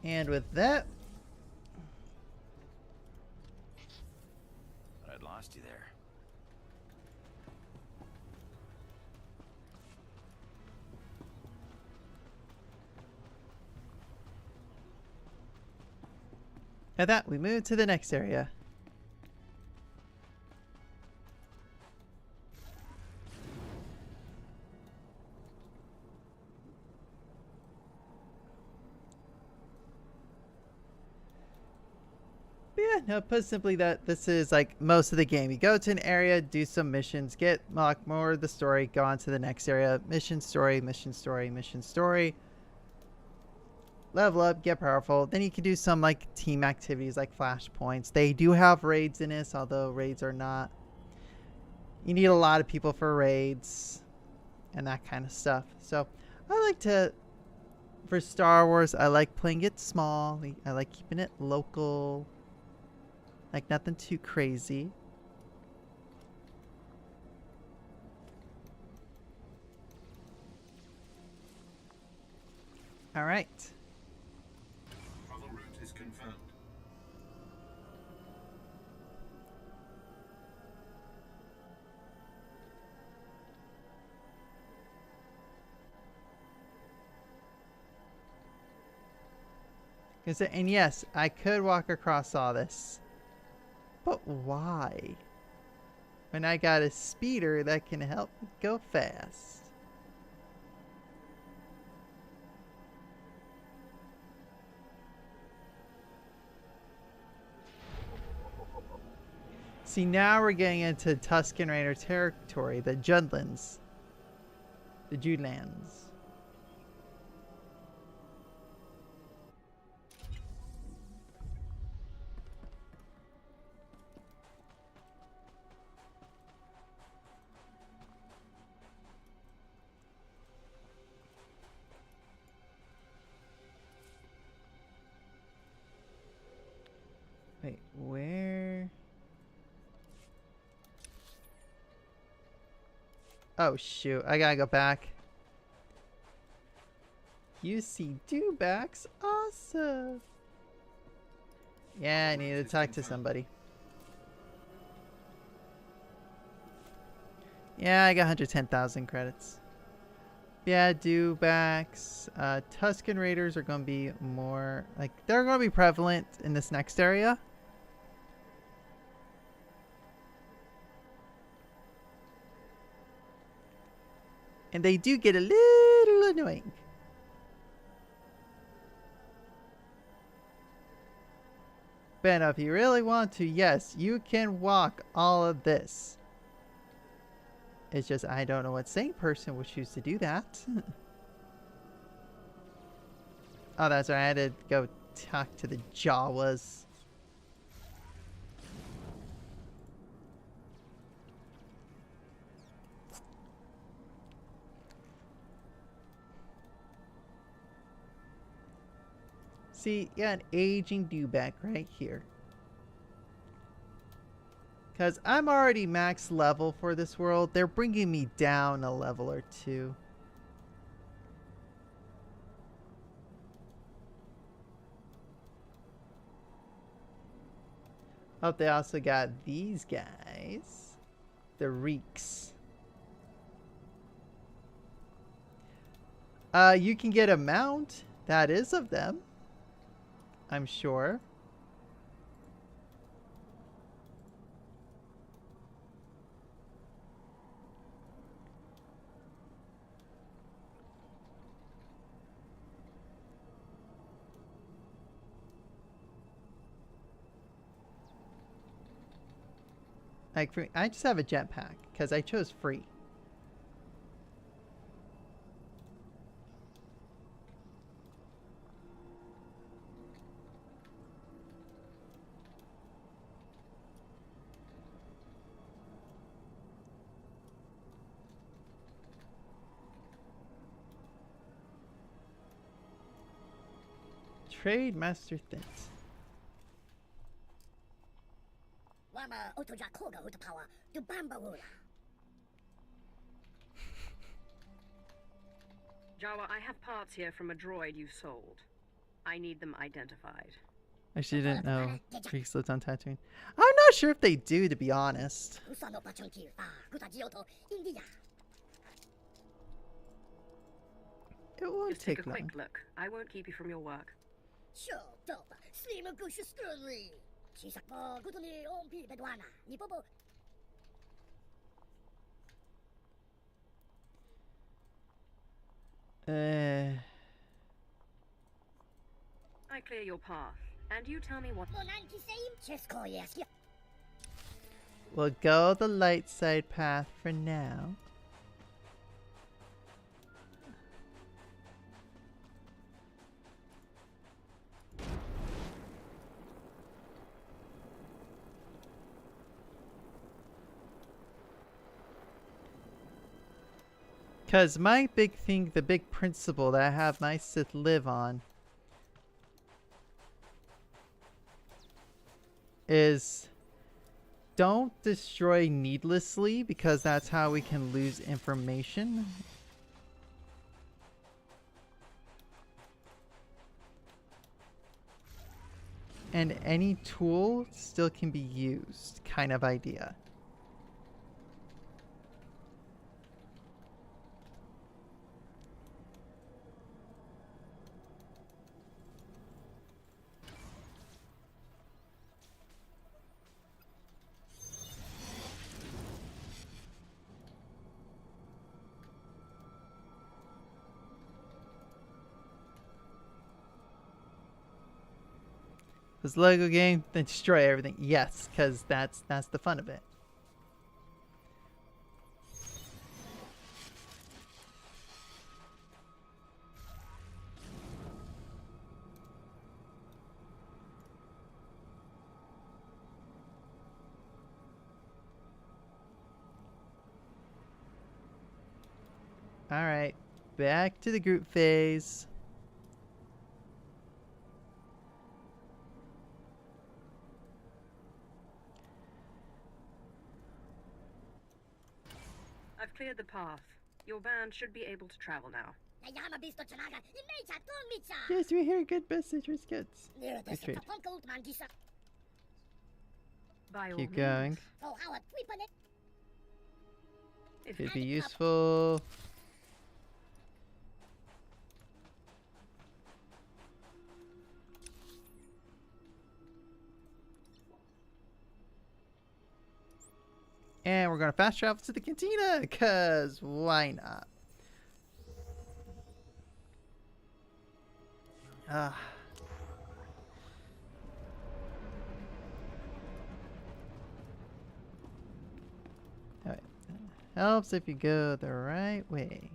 And with that... I'd lost you there. At that, we move to the next area. But yeah, no, put simply that this is like most of the game. You go to an area, do some missions, get more of the story, go on to the next area. Mission story, mission story, mission story. Level up, get powerful. Then you can do some like team activities like flashpoints. They do have raids in this, although raids are not. You need a lot of people for raids. and that kind of stuff. So I like to, for Star Wars, I like playing it small. I like keeping it local. Like nothing too crazy. All right. Travel route is confirmed. And yes, I could walk across all this. But why? When I got a speeder that can help me go fast. See, now we're getting into Tusken Raider territory, the Judlands. The Judelands. Wait, where? Oh shoot, I gotta go back. You see dewbacks? Awesome. Yeah, I need to talk to somebody. Yeah, I got 110,000 credits. Yeah, dewbacks. Tusken Raiders are gonna be more, like, they're gonna be prevalent in this next area. And they do get a little annoying. But if you really want to, yes, you can walk all of this. It's just I don't know what sane person would choose to do that. Oh, that's right. I had to go talk to the Jawas. See, yeah, an aging dewback right here. Because I'm already max level for this world. They're bringing me down a level or two. Oh, they also got these guys. The Reeks. You can get a mount. That is of them. I'm sure. Like, I just have a jetpack because I chose free. Trade Master Thint. Jawa, I have parts here from a droid you sold. I need them identified. I actually didn't know Greeks lived on Tatooine. I'm not sure if they do, to be honest. It won't Just take a long. quick look. I won't keep you from your work. I clear your path, and you tell me what. We'll go the light side path for now. Because my big thing, the big principle that I have my Sith live on is don't destroy needlessly, because that's how we can lose information. And any tool still can be used, kind of idea. This Lego game, then destroy everything. Yes, because that's the fun of it. All right, back to the group phase. I've cleared the path. Your band should be able to travel now. Yes, we hear good message with kids. Retreat. By all Keep means. going. If Could be useful. And we're going to fast travel to the cantina, because why not? Alright. Helps if you go the right way.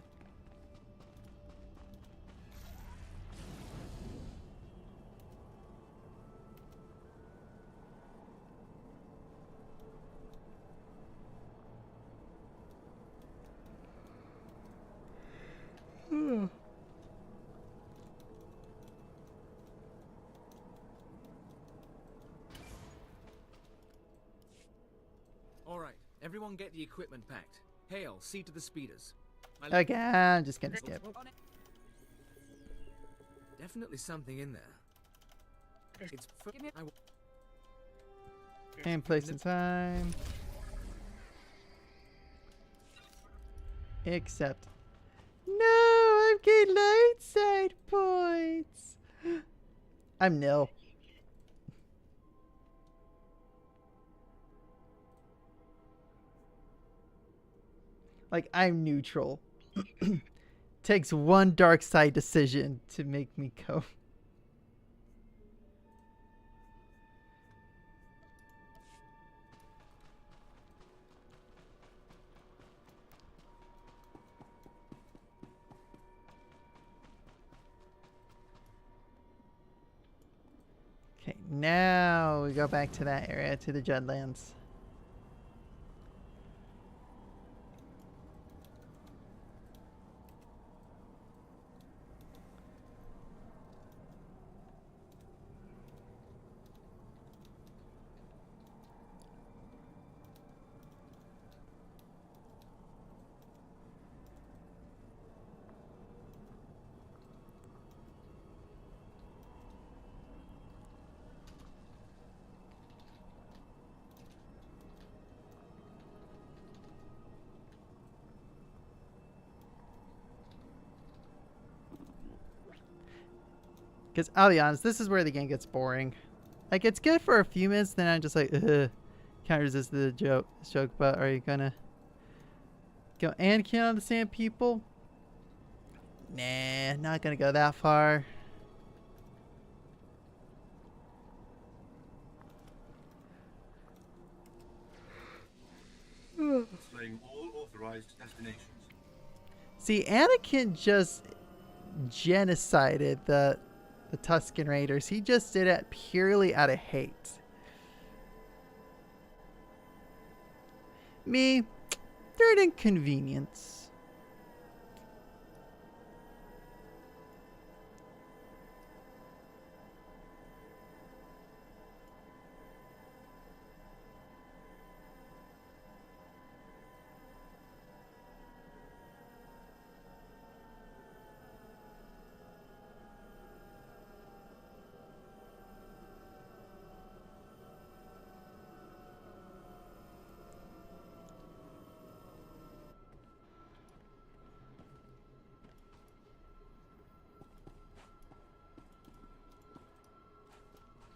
Alright, everyone get the equipment packed. Hail, see to the speeders. Okay, I'm just gonna skip. Definitely something in there. It's And place and time. Except. No, I'm getting light side points. I'm nil. Like, I'm neutral. Takes one dark side decision to make me go. Okay, now we go back to that area, to the Judlands. Because I'll be honest, this is where the game gets boring. Like, it's good for a few minutes, then I'm just like, ugh. Can't resist the joke, but are you gonna go and kill on the same people? Nah, not gonna go that far. Displaying all authorized destinations. See, Anakin just genocided the Tusken Raiders. He just did it purely out of hate. Me, they're an inconvenience.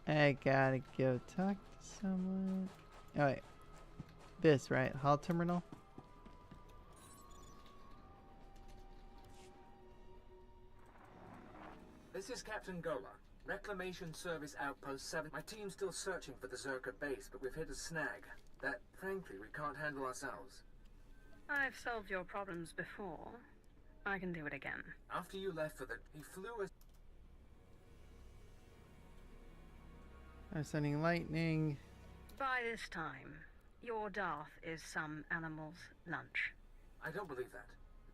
I gotta go talk to someone. Oh wait. This, right? Hall terminal? This is Captain Gola. Reclamation Service Outpost 7. My team's still searching for the Zerka base, but we've hit a snag that, frankly, we can't handle ourselves. I've solved your problems before. I can do it again. After you left for the... He flew us... I'm sending lightning. By this time, your Darth is some animal's lunch. I don't believe that.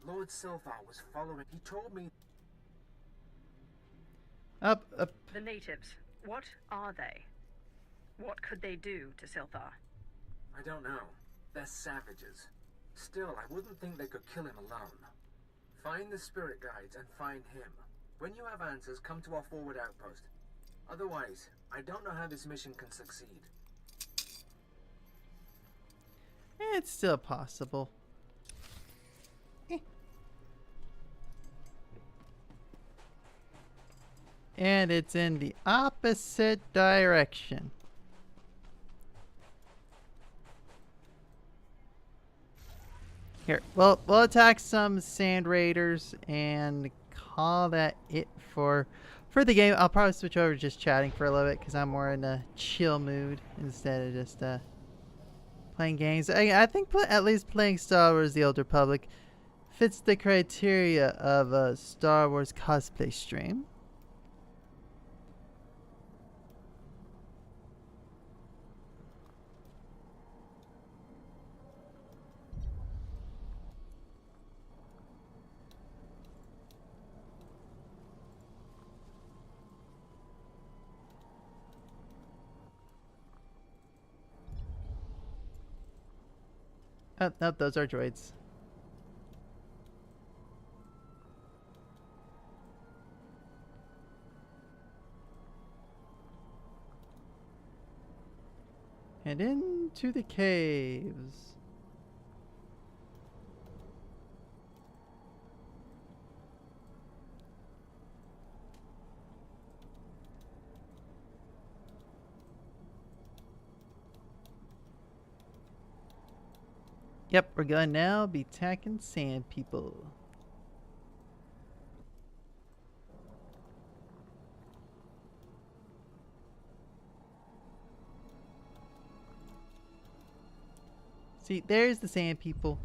Lord Silthar was following... He told me... Up. The natives, what are they? What could they do to Silthar? I don't know. They're savages. Still, I wouldn't think they could kill him alone. Find the spirit guides and find him. When you have answers, come to our forward outpost. Otherwise, I don't know how this mission can succeed. It's still possible. And it's in the opposite direction. Here, we'll attack some sand raiders and call that it for the game. I'll probably switch over to just chatting for a little bit because I'm more in a chill mood instead of just playing games. I think at least playing Star Wars: The Old Republic fits the criteria of a Star Wars cosplay stream. Oh, nope, those are droids. And into the caves. Yep, we're gonna now be attacking sand people. See, there's the sand people.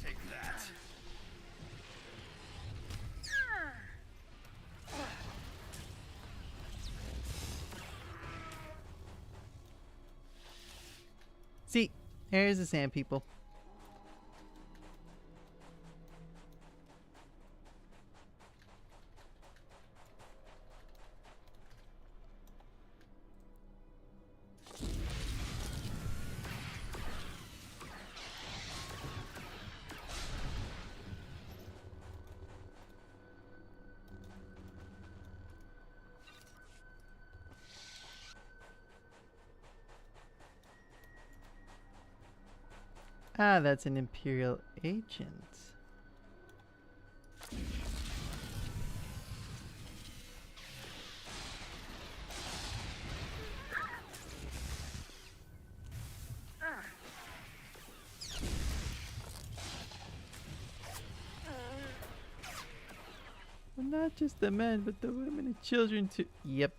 Take that. See, there's the sand people. Ah, that's an Imperial agent. Well, not just the men, but the women and children too. Yep.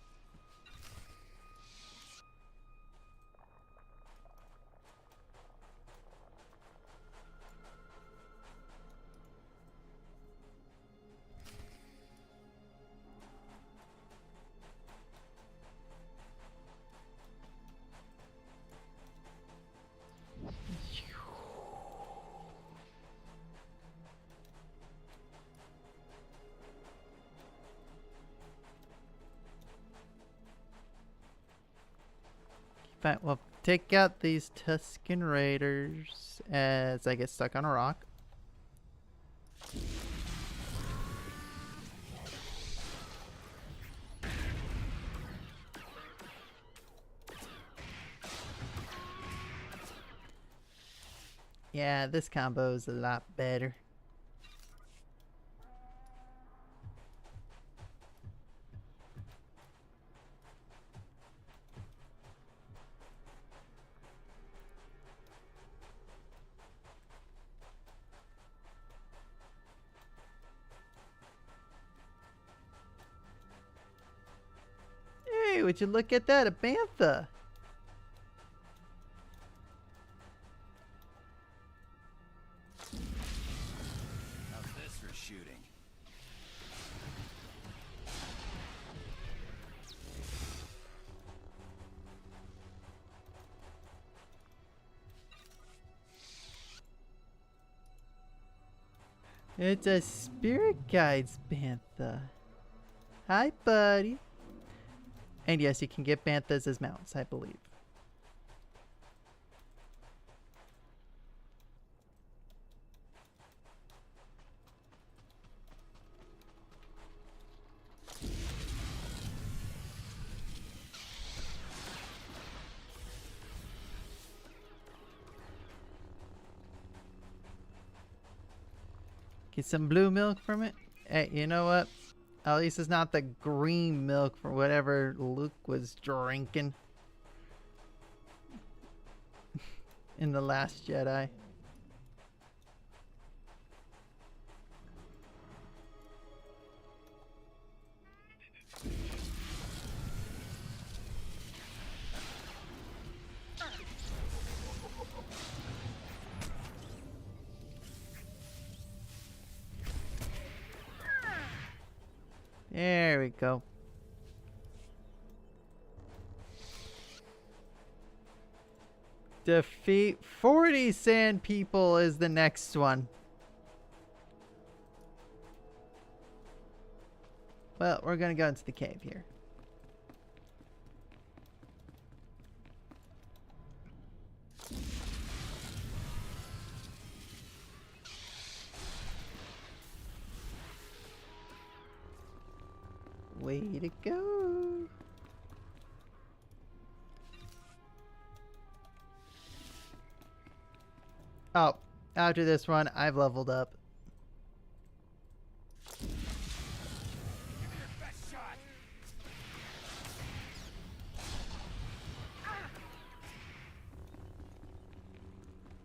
Fine, well, take out these Tusken Raiders as I get stuck on a rock. Yeah, this combo is a lot better. would you look at that? A bantha. How's this for shooting? It's a spirit guide's bantha. Hi, buddy. And yes, you can get banthas as mounts, I believe. Get some blue milk from it. Hey, you know what? At least it's not the green milk for whatever Luke was drinking in The Last Jedi. There we go. Defeat 40 sand people is the next one. Well, we're gonna go into the cave here. Way to go. Oh, after this run, I've leveled up.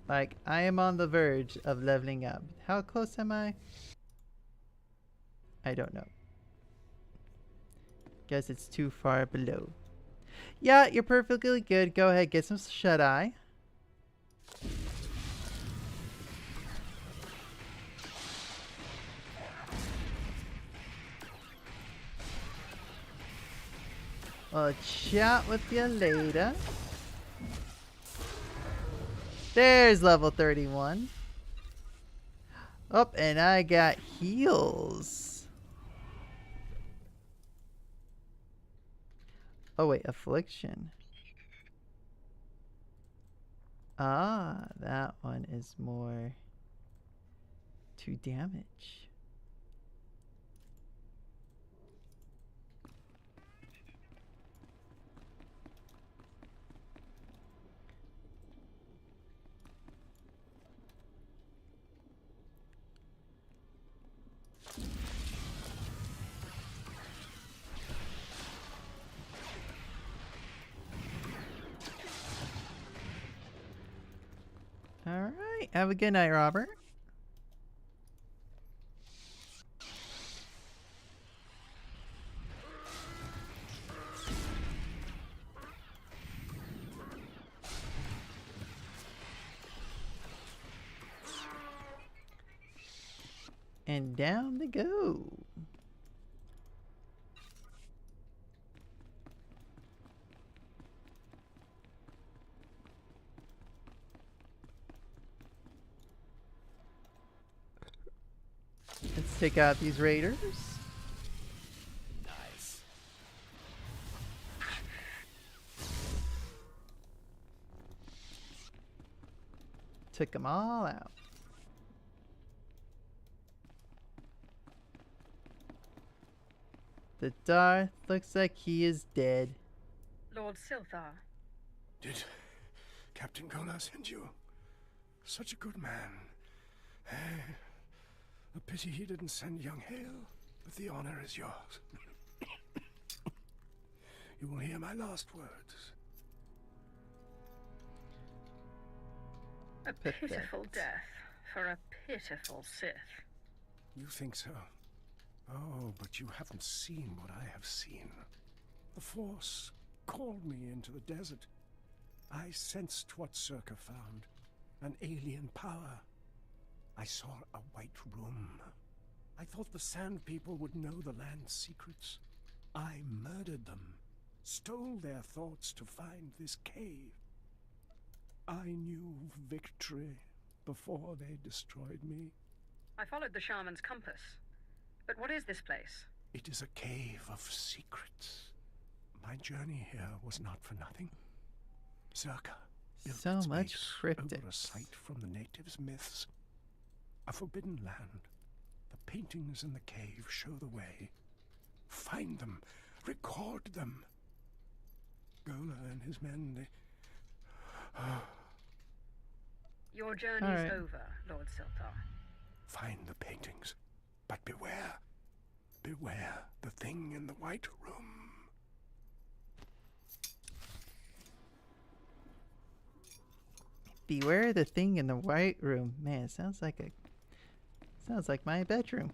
Like, I am on the verge of leveling up. How close am I? I don't know. Guess it's too far below. Yeah, you're perfectly good. Go ahead, get some shut-eye. I'll chat with you later. There's level 31. Oh, and I got heals. Oh wait, affliction. Ah, that one is more to damage. Alright, have a good night, Robert. And down they go. Let's take out these raiders. Nice. Took them all out. The Darth looks like he is dead. Lord Silthar. Did Captain Gola send you? Such a good man. A pity he didn't send young Hale, but the honor is yours. You will hear my last words. A pitiful death for a pitiful Sith. You think so? Oh, but you haven't seen what I have seen. The Force called me into the desert. I sensed what Circa found, an alien power. I saw a white room. I thought the Sand People would know the land's secrets. I murdered them, stole their thoughts to find this cave. I knew victory before they destroyed me. I followed the shaman's compass. But what is this place? It is a cave of secrets. My journey here was not for nothing. Circa built So its much base cryptics. over a site from the natives' myths. A forbidden land. The paintings in the cave show the way. Find them. Record them. Gola and his men, they... Your journey's Alright. over, Lord Siltar. Find the paintings. But beware. Beware the thing in the white room. Beware the thing in the white room. Man, it sounds like my bedroom.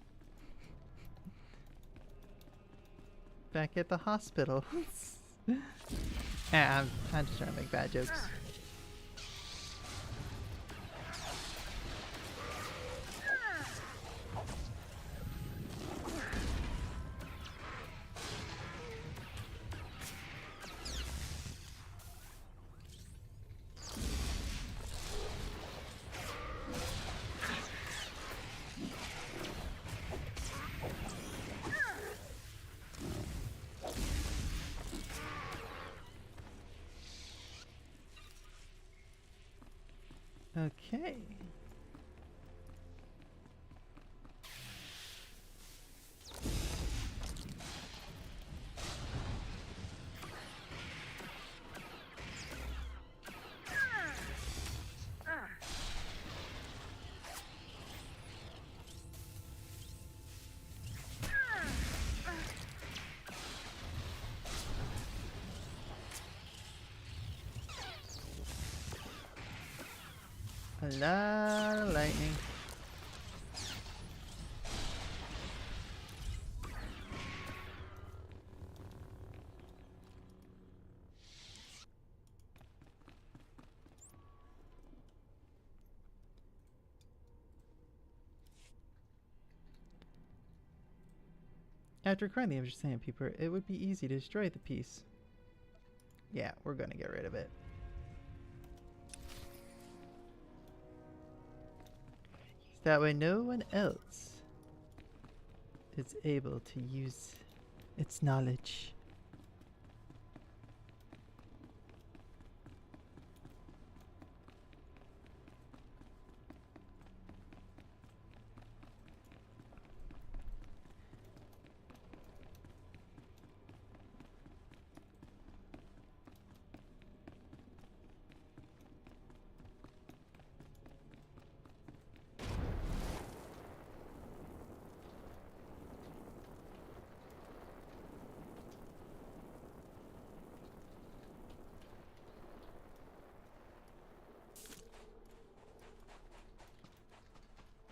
Back at the hospital. I'm just trying to make bad jokes. Okay. A lot of lightning. After acquiring the image of Sandpeople, it would be easy to destroy the piece. Yeah, we're gonna get rid of it. That way no one else is able to use its knowledge.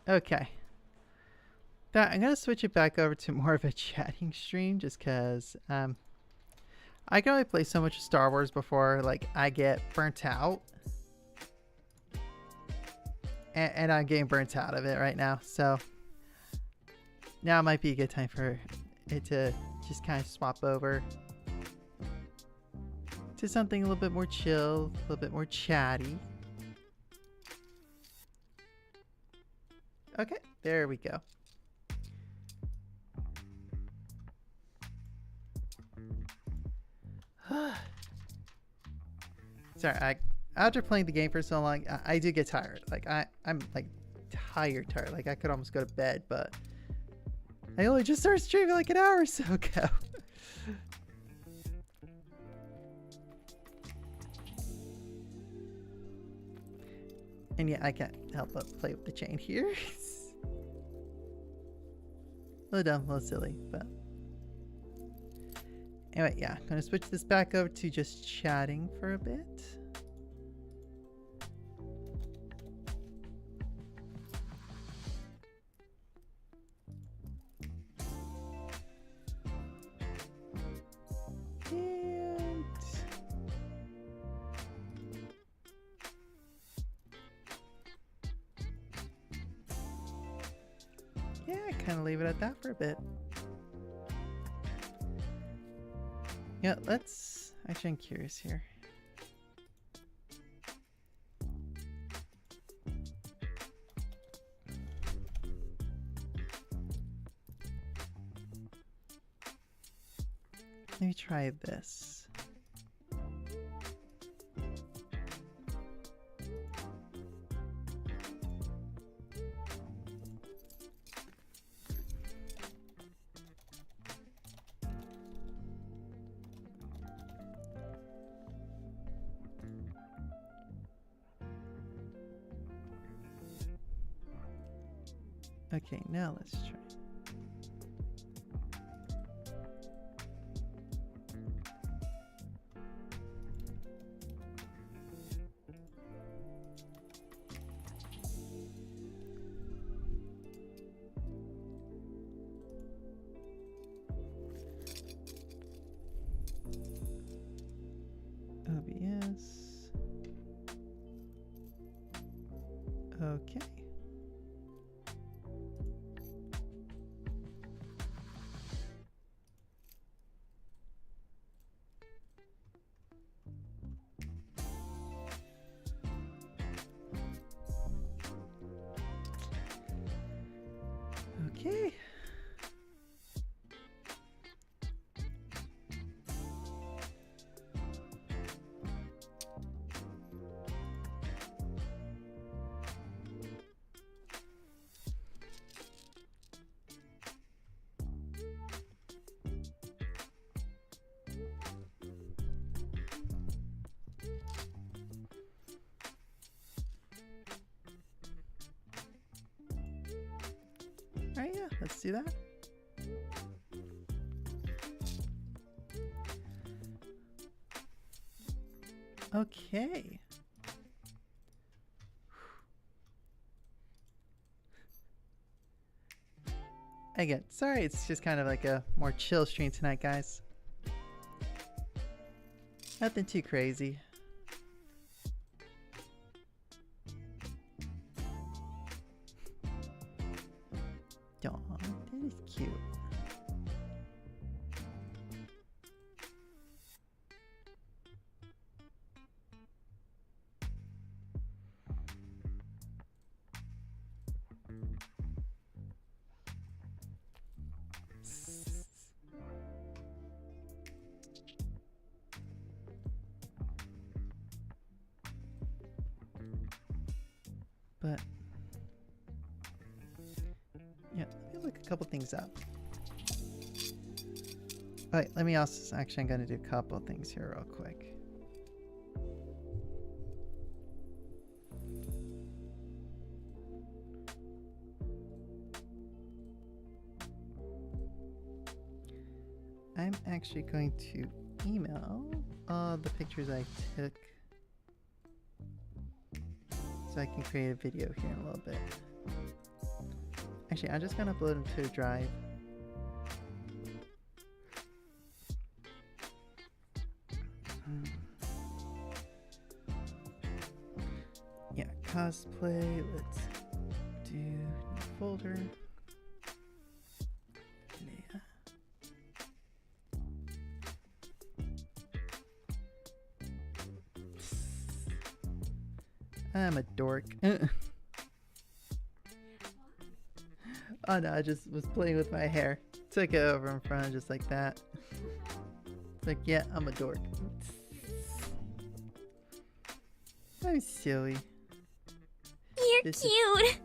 Okay. I'm gonna switch it back over to more of a chatting stream just cause I can only play so much Star Wars before like I get burnt out. And I'm getting burnt out of it right now, so now might be a good time for it to just kind of swap over to something a little bit more chill, a little bit more chatty. Okay, there we go. Sorry, after playing the game for so long, I do get tired. Like I'm like tired. Like I could almost go to bed, but I only just started streaming like an hour or so ago. And yeah, I can't help but play with the chain here. A little dumb, a little silly, but anyway, yeah, I'm gonna switch this back over to just chatting for a bit. kind of leave it at that for a bit. Yeah, let's... Actually, I'm curious here. Let me try this. Okay, now let's try. OBS. Okay. Okay. Alright, yeah, let's do that. Okay. Again, sorry, it's just kind of like a more chill stream tonight, guys. Nothing too crazy. Aw, that is cute. But yeah, let me look a couple things up. Alright, let me also, actually I'm gonna do a couple things here real quick. I'm actually going to email all the pictures I took so I can create a video here in a little bit. Actually, I'm just gonna upload them to a drive. Yeah, cosplay. Let's do new folder. Yeah. I'm a dork. Oh no, I just was playing with my hair. Took it over in front just like that. It's like, yeah, I'm a dork. I'm silly. You're cute.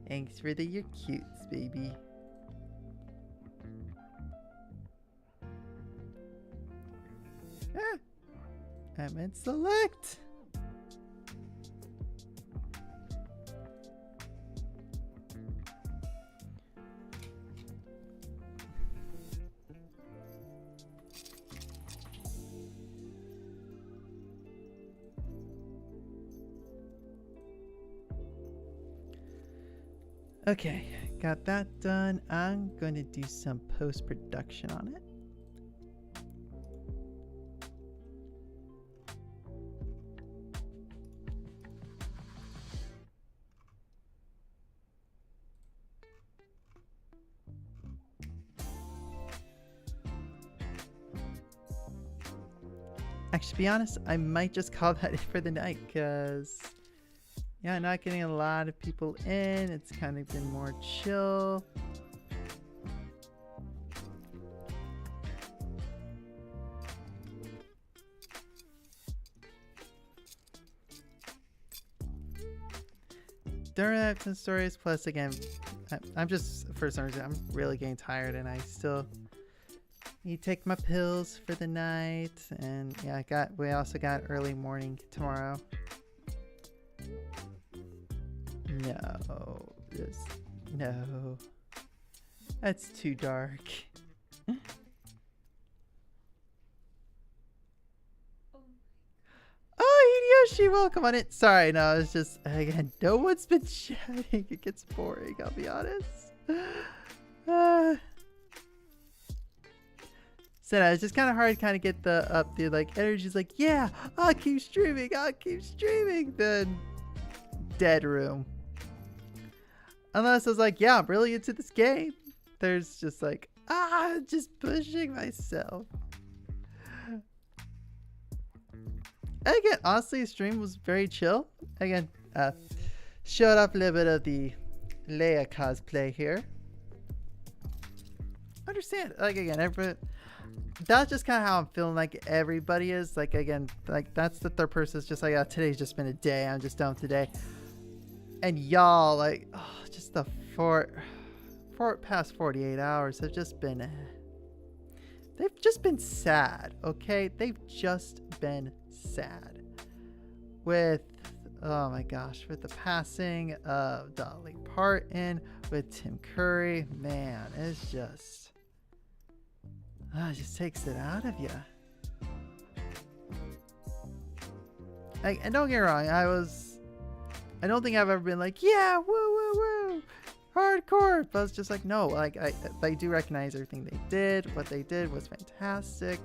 Thanks for the you're cutes, baby. Ah! I meant select. Okay, got that done. I'm going to do some post-production on it. Actually, to be honest, I might just call that it for the night, because yeah, not getting a lot of people in. It's kind of been more chill. There are some stories, plus again, I'm just, for some reason, I'm really getting tired, and I still need to take my pills for the night. And yeah, we also got early morning tomorrow. No, just no. That's too dark. Oh, Hideyoshi, welcome on it. Sorry, no, it's just, again, no one's been chatting. It gets boring, I'll be honest. So no, it's just kind of hard to kind of get the like energy's like, yeah, I'll keep streaming. Then dead room. Unless I was like, yeah, I'm really into this game. There's just like, just pushing myself. Again, honestly, the stream was very chill. Again, showed off a little bit of the Leia cosplay here. Understand, like, again, that's just kind of how I'm feeling like everybody is. Like, again, like, that's the third person. It's just like, today's just been a day. I'm just done today. And y'all, like, just the past 48 hours have just been, they've just been sad, okay? They've just been sad. With, oh my gosh, with the passing of Dolly Parton, with Tim Curry, man, it's just, it just takes it out of you. And don't get me wrong, I don't think I've ever been like, yeah, woo, woo, woo, hardcore. But it's just like, no, like, I do recognize everything they did. What they did was fantastic.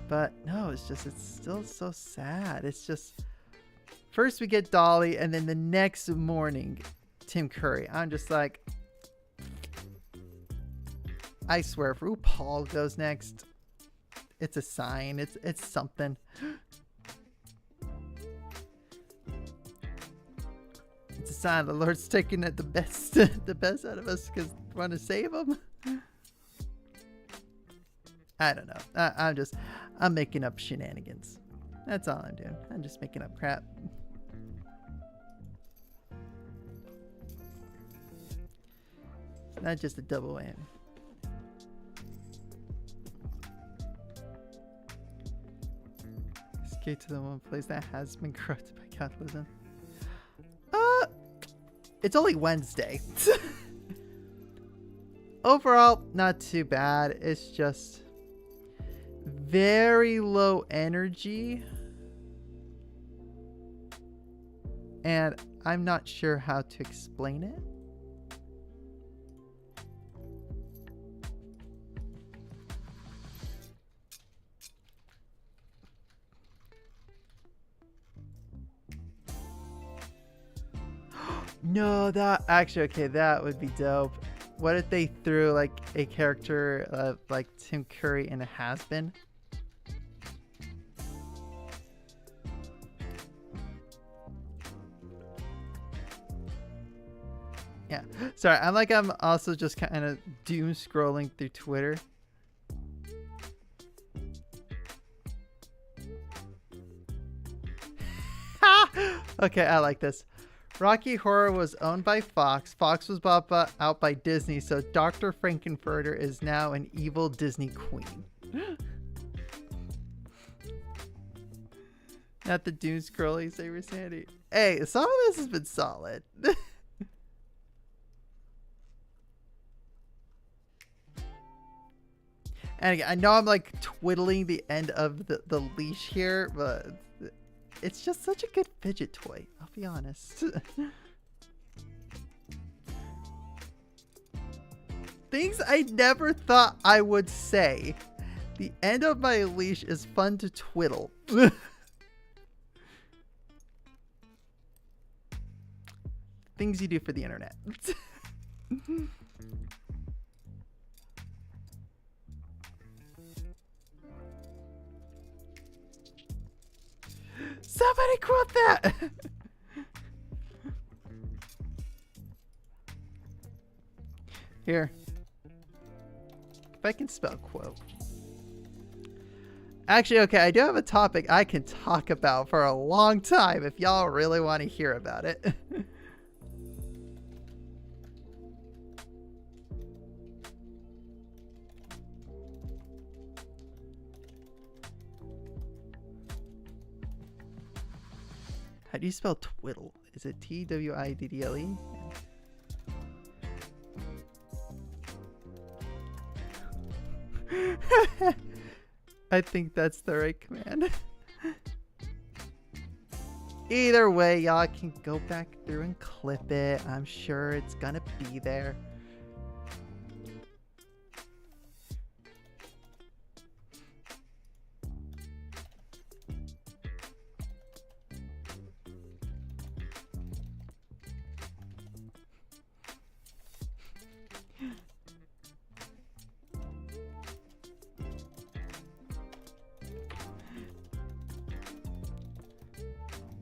But no, it's still so sad. It's just, first we get Dolly, and then the next morning, Tim Curry. I'm just like, I swear, if RuPaul goes next, it's a sign. It's something. It's a sign the Lord's taking the best out of us because we want to save them. I don't know. I'm making up shenanigans. That's all I'm doing. I'm just making up crap. Not just a double whammy. Escape to the one place that has been corrupted by capitalism. It's only Wednesday. Overall, not too bad. It's just very low energy. And I'm not sure how to explain it. No, that actually, okay, that would be dope. What if they threw like a character like Tim Curry in a has-been? Yeah, sorry, I'm also just kind of doom scrolling through Twitter. Okay, I like this. Rocky Horror was owned by Fox. Fox was bought out by Disney, so Dr. Frankenfurter is now an evil Disney queen. Not the doom scrolling, Saber Sandy. Hey, some of this has been solid. And again, I know I'm like twiddling the end of the leash here, but it's just such a good fidget toy, I'll be honest. Things I never thought I would say. The end of my leash is fun to twiddle. Things you do for the internet. Somebody quote that. Here. If I can spell quote. Actually, okay, I do have a topic I can talk about for a long time if y'all really want to hear about it. How do you spell twiddle? Is it Twiddle? I think that's the right command. Either way, y'all can go back through and clip it. I'm sure it's gonna be there.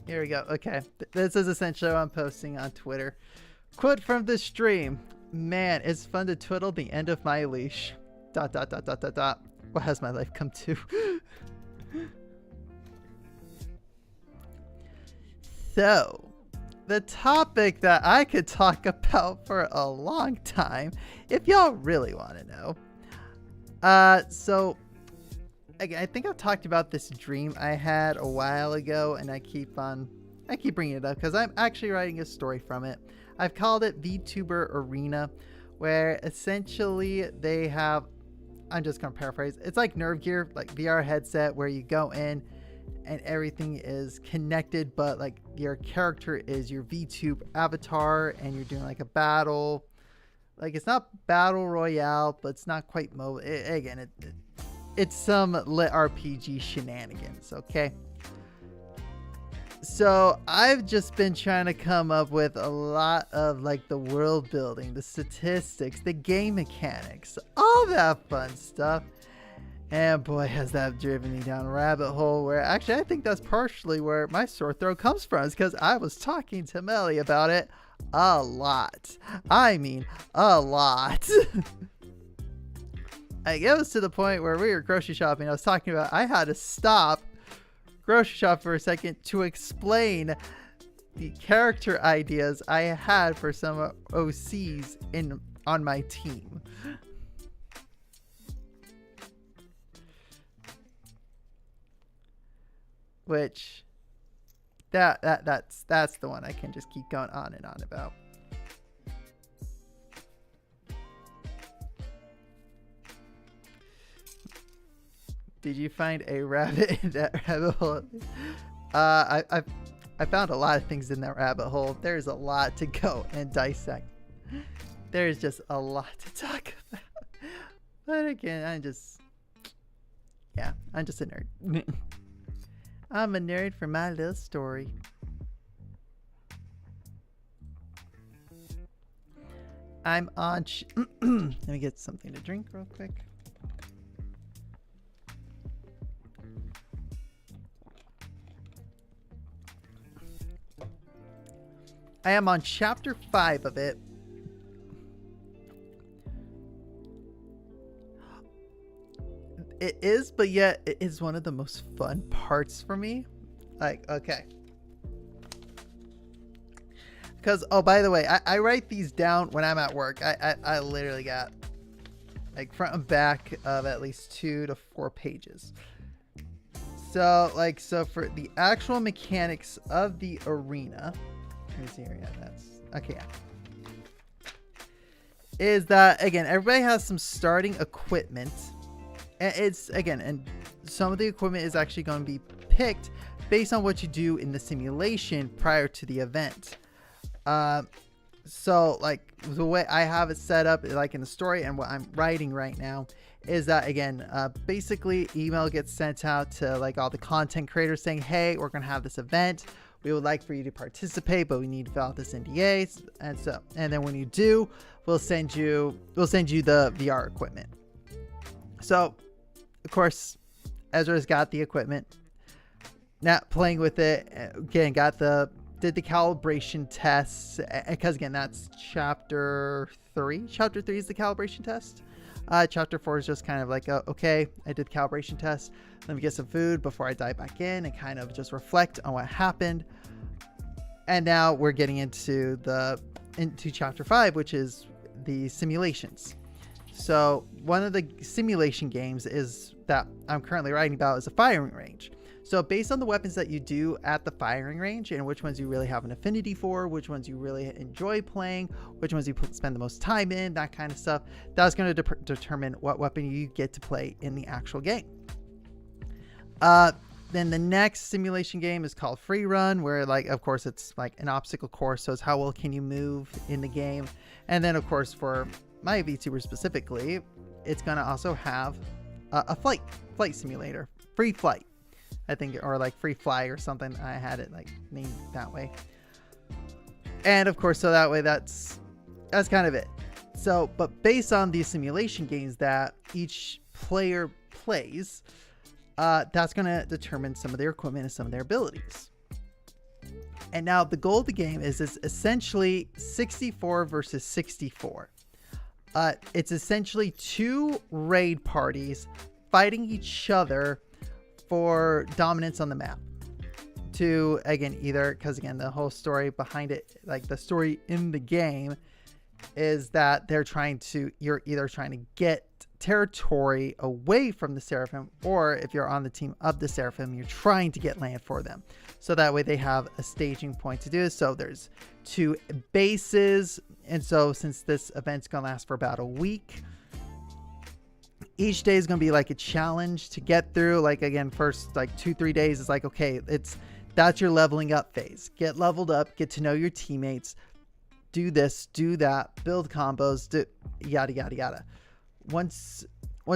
Here we go. Okay. This is essentially what I'm posting on Twitter. Quote from the stream. Man, it's fun to twiddle the end of my leash. ... What has my life come to? So, the topic that I could talk about for a long time, if y'all really want to know. So, again, I think I've talked about this dream I had a while ago, and I keep bringing it up because I'm actually writing a story from it. I've called it VTuber Arena, where essentially they have, I'm just going to paraphrase, it's like Nerve Gear, like VR headset, where you go in and everything is connected, but like your character is your VTube avatar and you're doing like a battle. Like it's not battle royale, but it's not quite mobile. It's some lit RPG shenanigans, okay? So I've just been trying to come up with a lot of like the world building, the statistics, the game mechanics, all that fun stuff. And boy, has that driven me down a rabbit hole where actually I think that's partially where my sore throat comes from, is because I was talking to Melly about it a lot. I mean, a lot. Like, it was to the point where we were grocery shopping. I was talking about I had to stop grocery shop for a second to explain the character ideas I had for some OCs on my team. Which that's the one I can just keep going on and on about. Did you find a rabbit in that rabbit hole? I found a lot of things in that rabbit hole. There's a lot to go and dissect. There's just a lot to talk about. But again, I'm just a nerd. I'm a nerd for my little story. I'm on... Let me get something to drink real quick. I am on chapter 5 of it. It is, but yet it is one of the most fun parts for me. Like, okay. Because, oh, by the way, I write these down when I'm at work. I literally got like front and back of at least 2 to 4 pages. So for the actual mechanics of the arena, let me see here. Yeah, that's okay. Yeah. Is that, again, everybody has some starting equipment. And some of the equipment is actually going to be picked based on what you do in the simulation prior to the event. So like the way I have it set up, like in the story and what I'm writing right now, is that again, basically email gets sent out to like all the content creators saying, hey, we're going to have this event. We would like for you to participate, but we need to fill out this NDA. And then when you do, we'll send you the VR equipment. So, of course, Ezra's got the equipment. Not playing with it again. Did the calibration tests, because again, that's chapter 3. Chapter 3 is the calibration test. Chapter 4 is just kind of like, okay, I did the calibration test. Let me get some food before I dive back in and kind of just reflect on what happened. And now we're getting into chapter 5, which is the simulations. So one of the simulation games is that I'm currently writing about is a firing range. So based on the weapons that you do at the firing range and which ones you really have an affinity for, which ones you really enjoy playing, which ones you spend the most time in, that kind of stuff, that's going to determine what weapon you get to play in the actual game. Then the next simulation game is called Free Run, where like, of course, it's like an obstacle course. So it's how well can you move in the game. And then of course, for my VTuber specifically, it's going to also have a flight simulator, free flight. I think, or like free fly or something. I had it like named that way. And of course, so that way that's kind of it. So, but based on these simulation games that each player plays, that's going to determine some of their equipment and some of their abilities. And now the goal of the game is essentially 64 versus 64. It's essentially 2 raid parties fighting each other for dominance on the map. To, again, either, because again, the whole story behind it, like the story in the game, is that you're either trying to get territory away from the Seraphim, or if you're on the team of the Seraphim, you're trying to get land for them. So that way they have a staging point to do. So there's 2 bases. And so since this event's going to last for about a week, each day is going to be like a challenge to get through. Like, again, first like 2-3 days is like, okay, that's your leveling up phase. Get leveled up, get to know your teammates, do this, do that, build combos, do yada, yada, yada. Once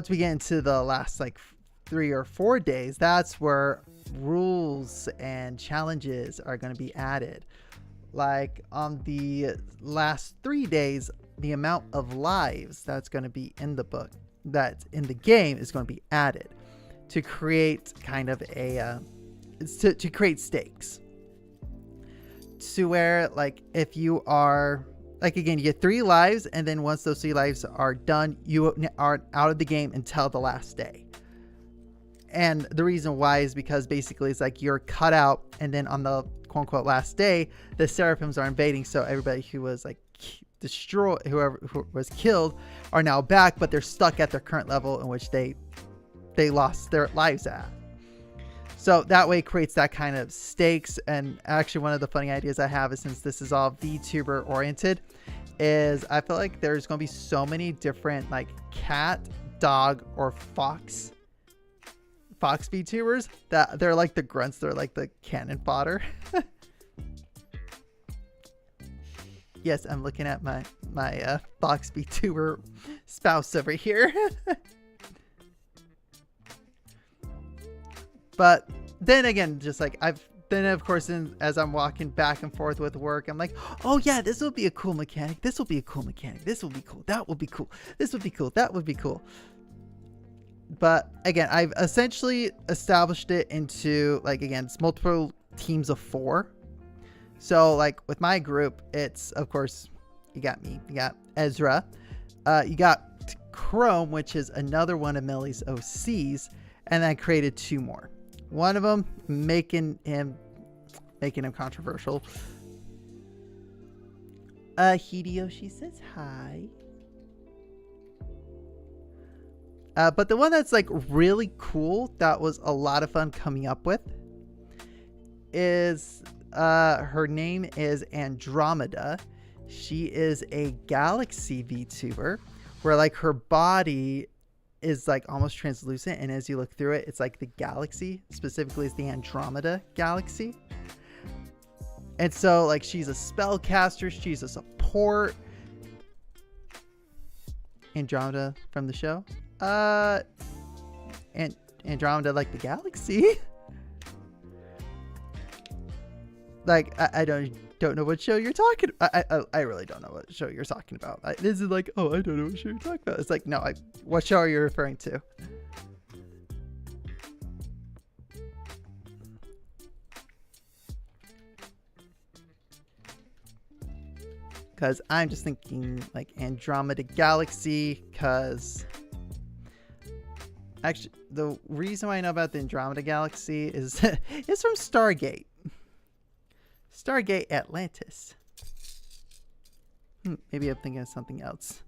we get into the last like 3 or 4 days, that's where rules and challenges are going to be added. Like on the last 3 days, the amount of lives that's going to be in the book, that's in the game, is going to be added to create kind of a to create stakes, to where like if you are like, again, you get 3 lives, and then once those 3 lives are done, you are out of the game until the last day. And the reason why is because basically it's like you're cut out, and then on the quote unquote last day, the Seraphims are invading, so everybody who was like destroyed, who was killed, are now back, but they're stuck at their current level in which they lost their lives at. So that way it creates that kind of stakes. And actually, one of the funny ideas I have is, since this is all VTuber oriented, is I feel like there's going to be so many different like cat, dog, or fox VTubers that they're like the grunts, they're like the cannon fodder. Yes, I'm looking at my fox VTuber spouse over here. But then again, just like of course, as I'm walking back and forth with work, I'm like, oh yeah, this will be a cool mechanic. This will be a cool mechanic. This will be cool. That will be cool. This would be cool. That would be cool. But again, I've essentially established it into like, again, it's multiple teams of 4. So like with my group, it's, of course, you got me, you got Ezra, you got Chrome, which is another one of Millie's OCs, and then I created 2 more. One of them making him controversial. Hideyoshi says hi. But the one that's like really cool, that was a lot of fun coming up with, is her name is Andromeda. She is a galaxy VTuber, where like her body is like almost translucent, and as you look through it, it's like the galaxy, specifically is the Andromeda galaxy. And so like she's a spellcaster, she's a support. Andromeda from the show. And Andromeda like the galaxy. Like I don't know what show you're talking about. I really don't know what show you're talking about. This is like, oh, I don't know what show you're talking about. It's like, no, what show are you referring to? because I'm just thinking like Andromeda Galaxy, because actually the reason why I know about the Andromeda Galaxy is it's from Stargate Atlantis. Maybe I'm thinking of something else.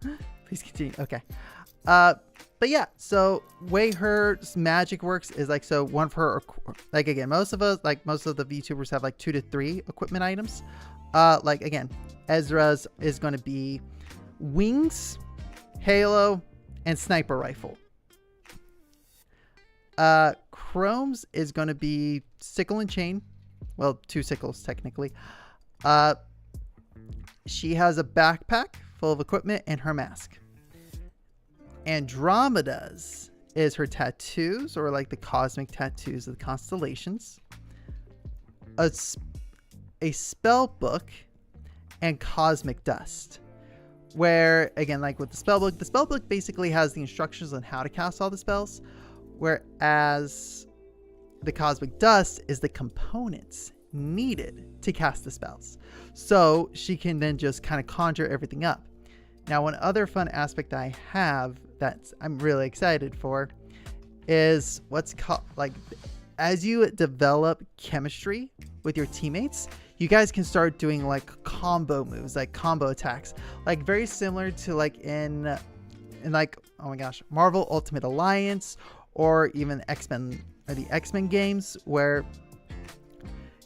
Please continue. Okay. But yeah, so way her magic works is like, so one of her, like again, most of the VTubers have like 2 to 3 equipment items. Like again, Ezra's is going to be wings, halo, and sniper rifle. Chrome's is going to be sickle and chain. Well, 2 sickles technically. She has a backpack full of equipment and her mask. Andromeda's is her tattoos, or like the cosmic tattoos of the constellations, a spell book, and cosmic dust. Where again, like with the spell book basically has the instructions on how to cast all the spells, whereas the cosmic dust is the components needed to cast the spells, so she can then just kind of conjure everything up. Now, one other fun aspect I have that I'm really excited for is what's called, like, as you develop chemistry with your teammates, you guys can start doing like combo moves, like combo attacks, like very similar to like in like, oh my gosh, Marvel Ultimate Alliance, or even X-Men, or the X-Men games, where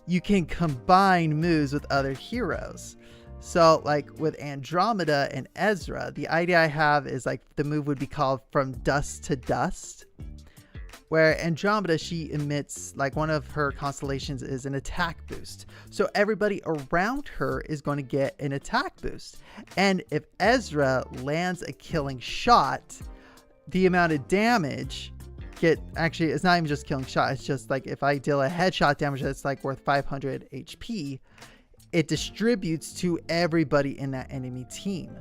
you can combine moves with other heroes. So like with Andromeda and Ezra, the idea I have is like the move would be called From Dust to Dust, where Andromeda, she emits, like one of her constellations is an attack boost. So everybody around her is going to get an attack boost. And if Ezra lands a killing shot, the amount of damage actually, it's not even just killing shot. It's just like if I deal a headshot damage that's like worth 500 HP, it distributes to everybody in that enemy team.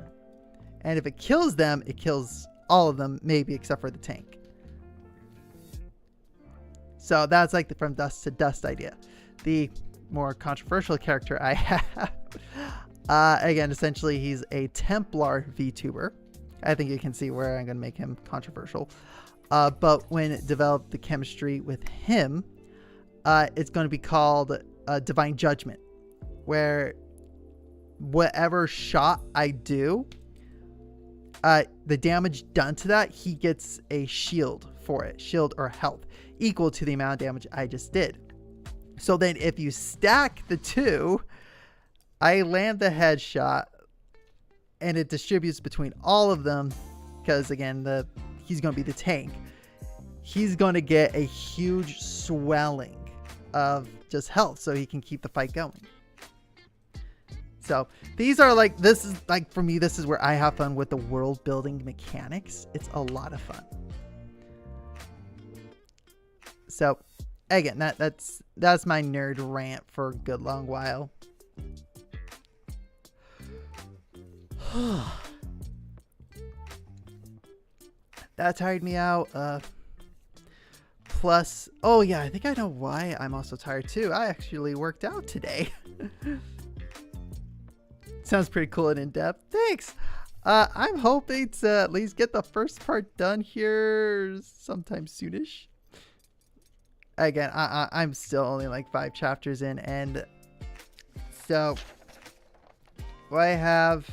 And if it kills them, it kills all of them, maybe except for the tank. So that's like the From Dust to Dust idea. The more controversial character I have, again, essentially he's a Templar VTuber. I think you can see where I'm going to make him controversial. But when it developed the chemistry with him, it's going to be called Divine Judgment, where whatever shot I do, the damage done to that, he gets a shield for it, shield or health, equal to the amount of damage I just did. So then if you stack the two, I land the headshot and it distributes between all of them, because again, he's going to be the tank. He's going to get a huge swelling of just health so he can keep the fight going. So these are like, this is like, for me, this is where I have fun with the world building mechanics. It's a lot of fun. So again, that's my nerd rant for a good long while. That tired me out. Plus, oh yeah, I think I know why I'm also tired too. I actually worked out today. Sounds pretty cool and in-depth. Thanks. I'm hoping to at least get the first part done here sometime soonish. Again, I'm still only like 5 chapters in, and so what I have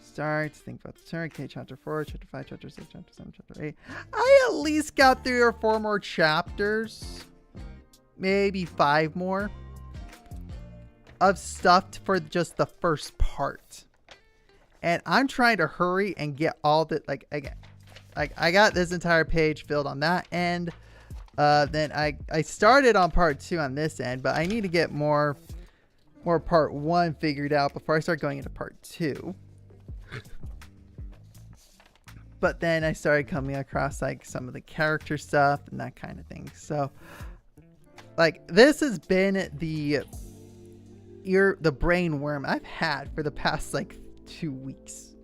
start, think about the turn, okay, chapter 4, chapter 5, chapter 6, chapter 7, chapter 8. I at least got 3 or 4 more chapters, maybe 5 more of stuff for just the first part, and I'm trying to hurry and get all that. Like again, like I got this entire page filled on that end. Then I started on part 2 on this end, but I need to get more part 1 figured out before I start going into part 2. But then I started coming across like some of the character stuff and that kind of thing. So like this has been the brain worm I've had for the past like 2 weeks.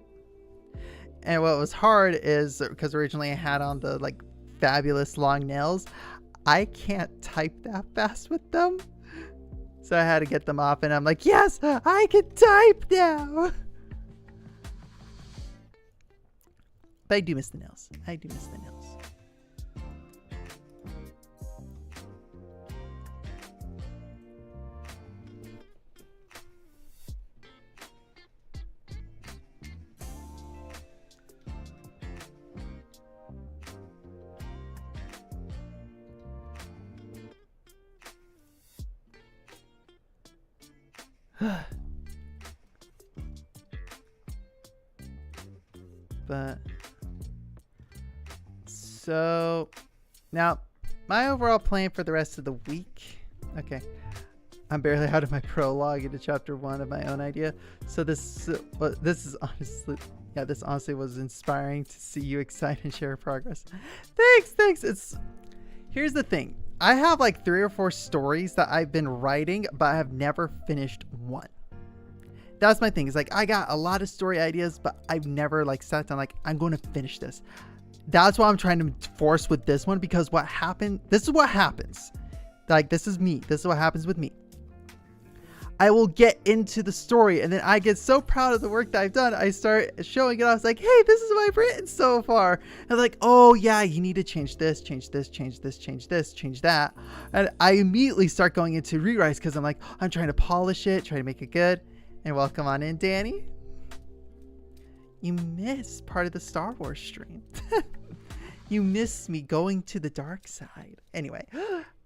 And what was hard is because originally I had on the like fabulous long nails, I can't type that fast with them. So I had to get them off, and I'm like, yes, I can type now. But I do miss the nails. I do miss the nails. But so now my overall plan for the rest of the week. Okay, I'm barely out of my prologue into chapter 1 of my own idea. So this is honestly, yeah, this honestly was inspiring to see you excited and share progress. Thanks. Here's the thing. I have like 3 or 4 stories that I've been writing, but I have never finished one. That's my thing. It's like I got a lot of story ideas, but I've never like sat down like I'm going to finish this. That's what I'm trying to force with this one, because this is what happens. Like, this is me. This is what happens with me. I will get into the story, and then I get so proud of the work that I've done. I start showing it off. It's like, hey, this is what I've written so far. And like, oh yeah, you need to change this, change this, change this, change this, change that. And I immediately start going into rewrites because I'm like, I'm trying to polish it, try to make it good. And welcome on in, Danny. You missed part of the Star Wars stream. You missed me going to the dark side. Anyway,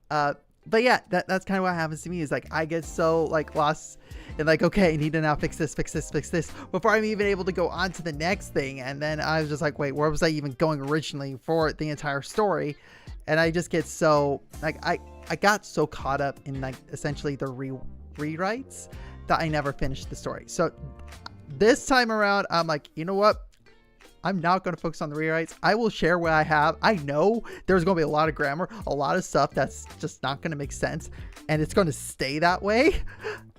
but yeah, that's kind of what happens to me. Is like I get so like lost and like, okay, I need to now fix this before I'm even able to go on to the next thing. And then I was just like, wait, where was I even going originally for the entire story? And I just get so like I got so caught up in like essentially the rewrites that I never finished the story. So this time around, I'm like, you know what? I'm not going to focus on the rewrites. I will share what I have. I know there's going to be a lot of grammar, a lot of stuff that's just not going to make sense. And it's going to stay that way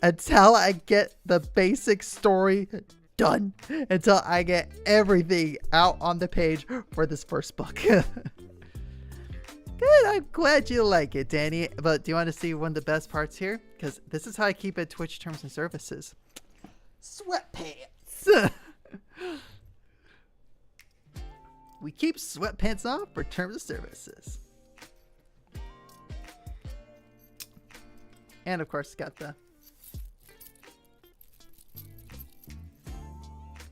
until I get the basic story done. Until I get everything out on the page for this first book. Good. I'm glad you like it, Danny. But do you want to see one of the best parts here? Because this is how I keep it Twitch terms and services. Sweatpants. We keep sweatpants on for terms of services. And of course, got the...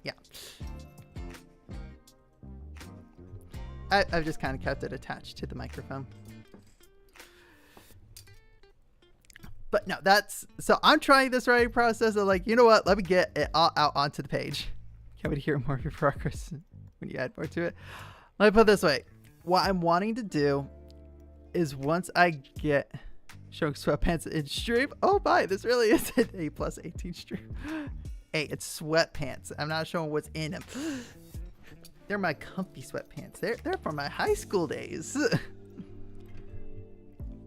Yeah. I've just kind of kept it attached to the microphone. But no, so I'm trying this writing process of like, you know what? Let me get it all out onto the page. Can't wait to hear more of your progress when you add more to it. Let me put it this way. What I'm wanting to do is once I get showing sweatpants in stream. Oh my, this really is an A+18 stream. Hey, it's sweatpants. I'm not showing what's in them. They're my comfy sweatpants. They're from my high school days.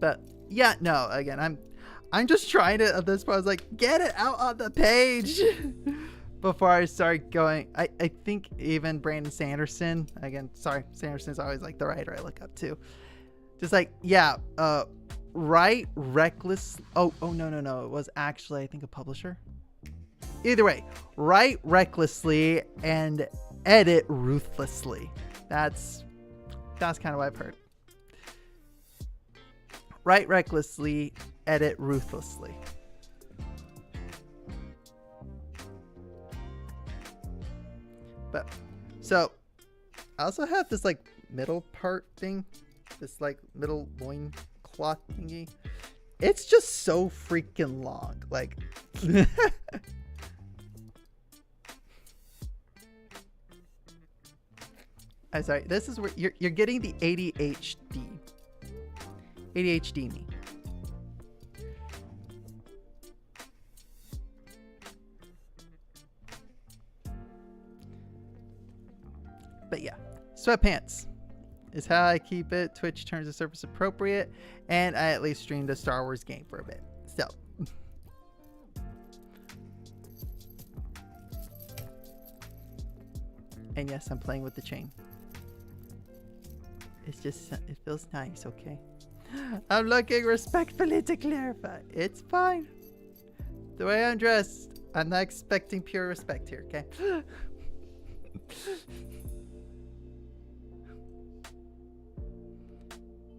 But yeah, no, again, I'm just trying to, at this point, I was like, get it out on the page before I start going. I think even Brandon Sanderson, again, sorry, Sanderson's always like the writer I look up to. Just like, yeah, write reckless. Oh, no. It was actually, I think, a publisher. Either way, write recklessly and edit ruthlessly. That's kind of what I've heard. Write recklessly, edit ruthlessly. But so I also have this like middle part thing, this like middle loin cloth thingy. It's just so freaking long. Like I'm sorry, this is where you're getting the ADHD me. But yeah, sweatpants is how I keep it Twitch terms of service appropriate, and I at least streamed a Star Wars game for a bit. So and yes, I'm playing with the chain. It's just, it feels nice, okay? I'm looking respectfully to clarify. It's fine. The way I'm dressed, I'm not expecting pure respect here, okay?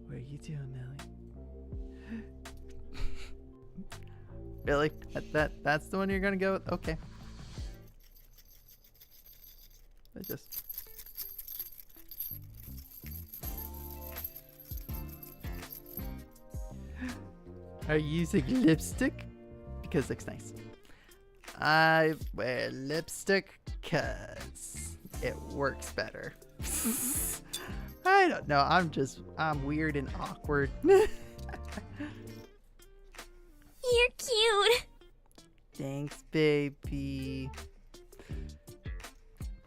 What are you doing, Millie? Really? That's the one you're gonna go with? Okay. I just... Are you using lipstick? Because it looks nice. I wear lipstick because it works better. I don't know. I'm weird and awkward. You're cute. Thanks, baby.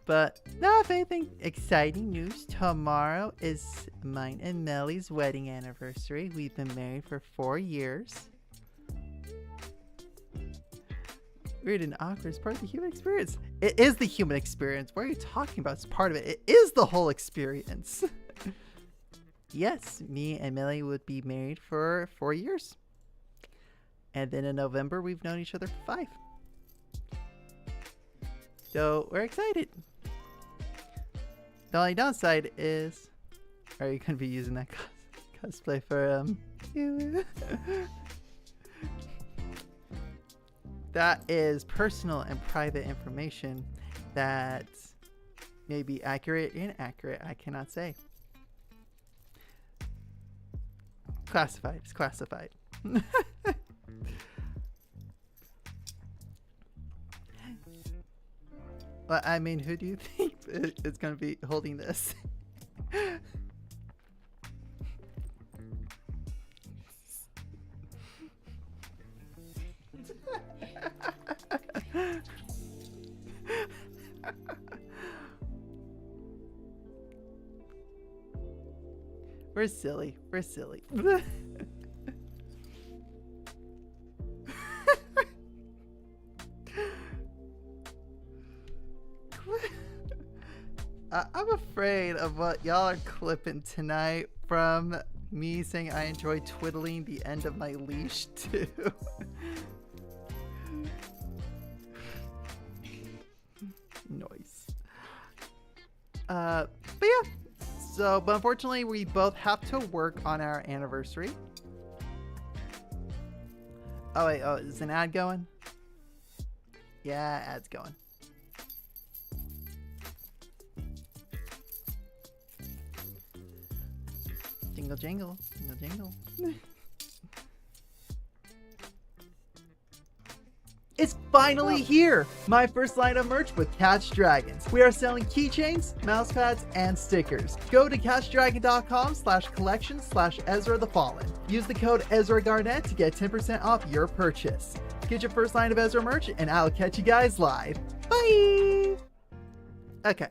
But now, if anything, exciting news. Tomorrow is mine and Mellie's wedding anniversary. We've been married for 4 years. Weird and awkward is part of the human experience. It is the human experience. What are you talking about? It's part of it. It is the whole experience. Yes, me and Millie would be married for 4 years. And then in November, we've known each other for 5. So we're excited. The only downside is, are you going to be using that cosplay for, you? That is personal and private information that may be accurate or inaccurate. I cannot say. Classified. It's classified. But I mean, who do you think is going to be holding this? We're silly. We're silly. I'm afraid of what y'all are clipping tonight from me saying I enjoy twiddling the end of my leash too. Noise. But yeah. So, but unfortunately, we both have to work on our anniversary. Oh wait, is an ad going? Yeah, ad's going. Jingle jingle, jingle jingle. It's finally here! My first line of merch with Catch Dragons. We are selling keychains, mousepads, and stickers. Go to catchdragon.com/collection/Ezra the Fallen. Use the code Ezra Garnet to get 10% off your purchase. Get your first line of Ezra merch, and I'll catch you guys live. Bye! Okay.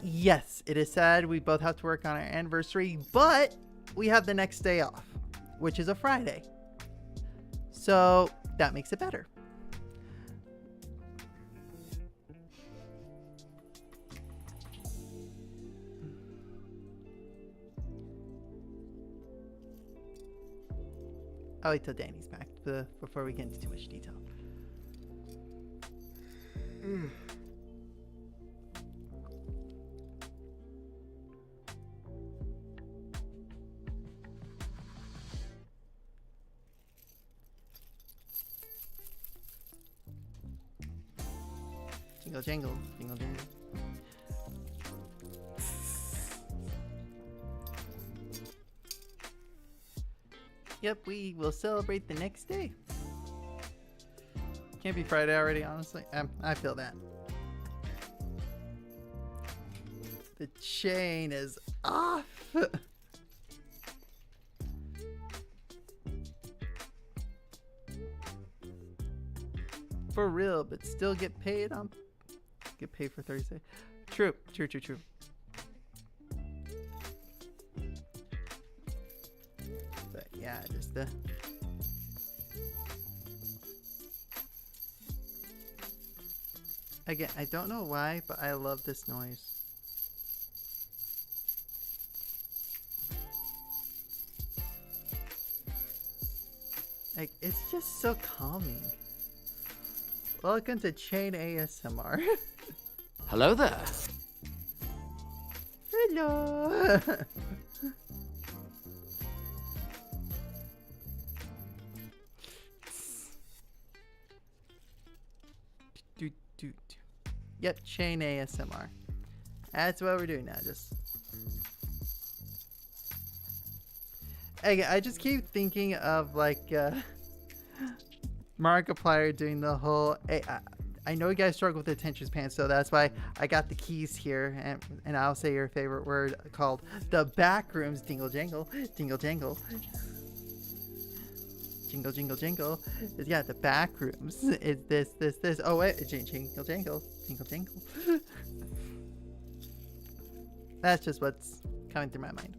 Yes, it is sad we both have to work on our anniversary, but we have the next day off, which is a Friday. So that makes it better. I'll wait till Danny's back before we get into too much detail. Jingle jangle, jingle jangle. Yep, we will celebrate the next day. Can't be Friday already, honestly. I feel that. The chain is off. For real, but still get paid on. Get paid for Thursday. True. But yeah, just the. Again, I don't know why, but I love this noise. Like, it's just so calming. Welcome to Chain ASMR. Hello there. Hello. Yep, Chain ASMR. That's what we're doing now. Just again, I just keep thinking of like Markiplier doing the whole. I know you guys struggle with attention span, so that's why I got the keys here, and I'll say your favorite word called the back rooms. Dingle jangle, dingle jangle, jingle jingle jingle. Yeah, the back rooms. Is this? Oh wait, jingle jangle, jingle jangle. That's just what's coming through my mind.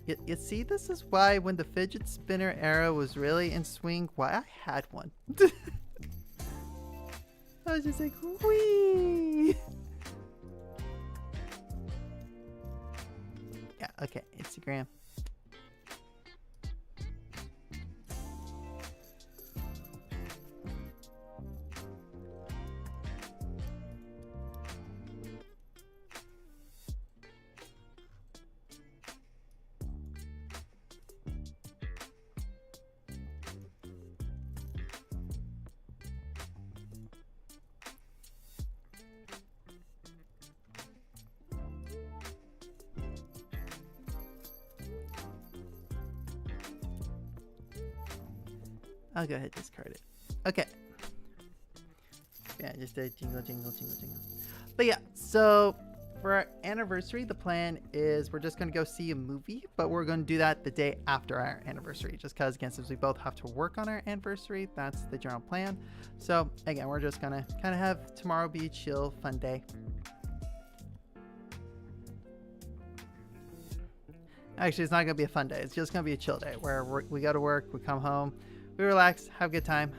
You see, this is why when the fidget spinner era was really in swing, why I had one. I was just like, whee! Yeah, okay, Instagram. I'll go ahead and discard it. Okay. Yeah, just a jingle, jingle, jingle, jingle. But yeah, so for our anniversary, the plan is we're just going to go see a movie, but we're going to do that the day after our anniversary, just because, again, since we both have to work on our anniversary, that's the general plan. So, again, we're just going to kind of have tomorrow be a chill, fun day. Actually, it's not going to be a fun day. It's just going to be a chill day where we go to work, we come home, we relax, have a good time,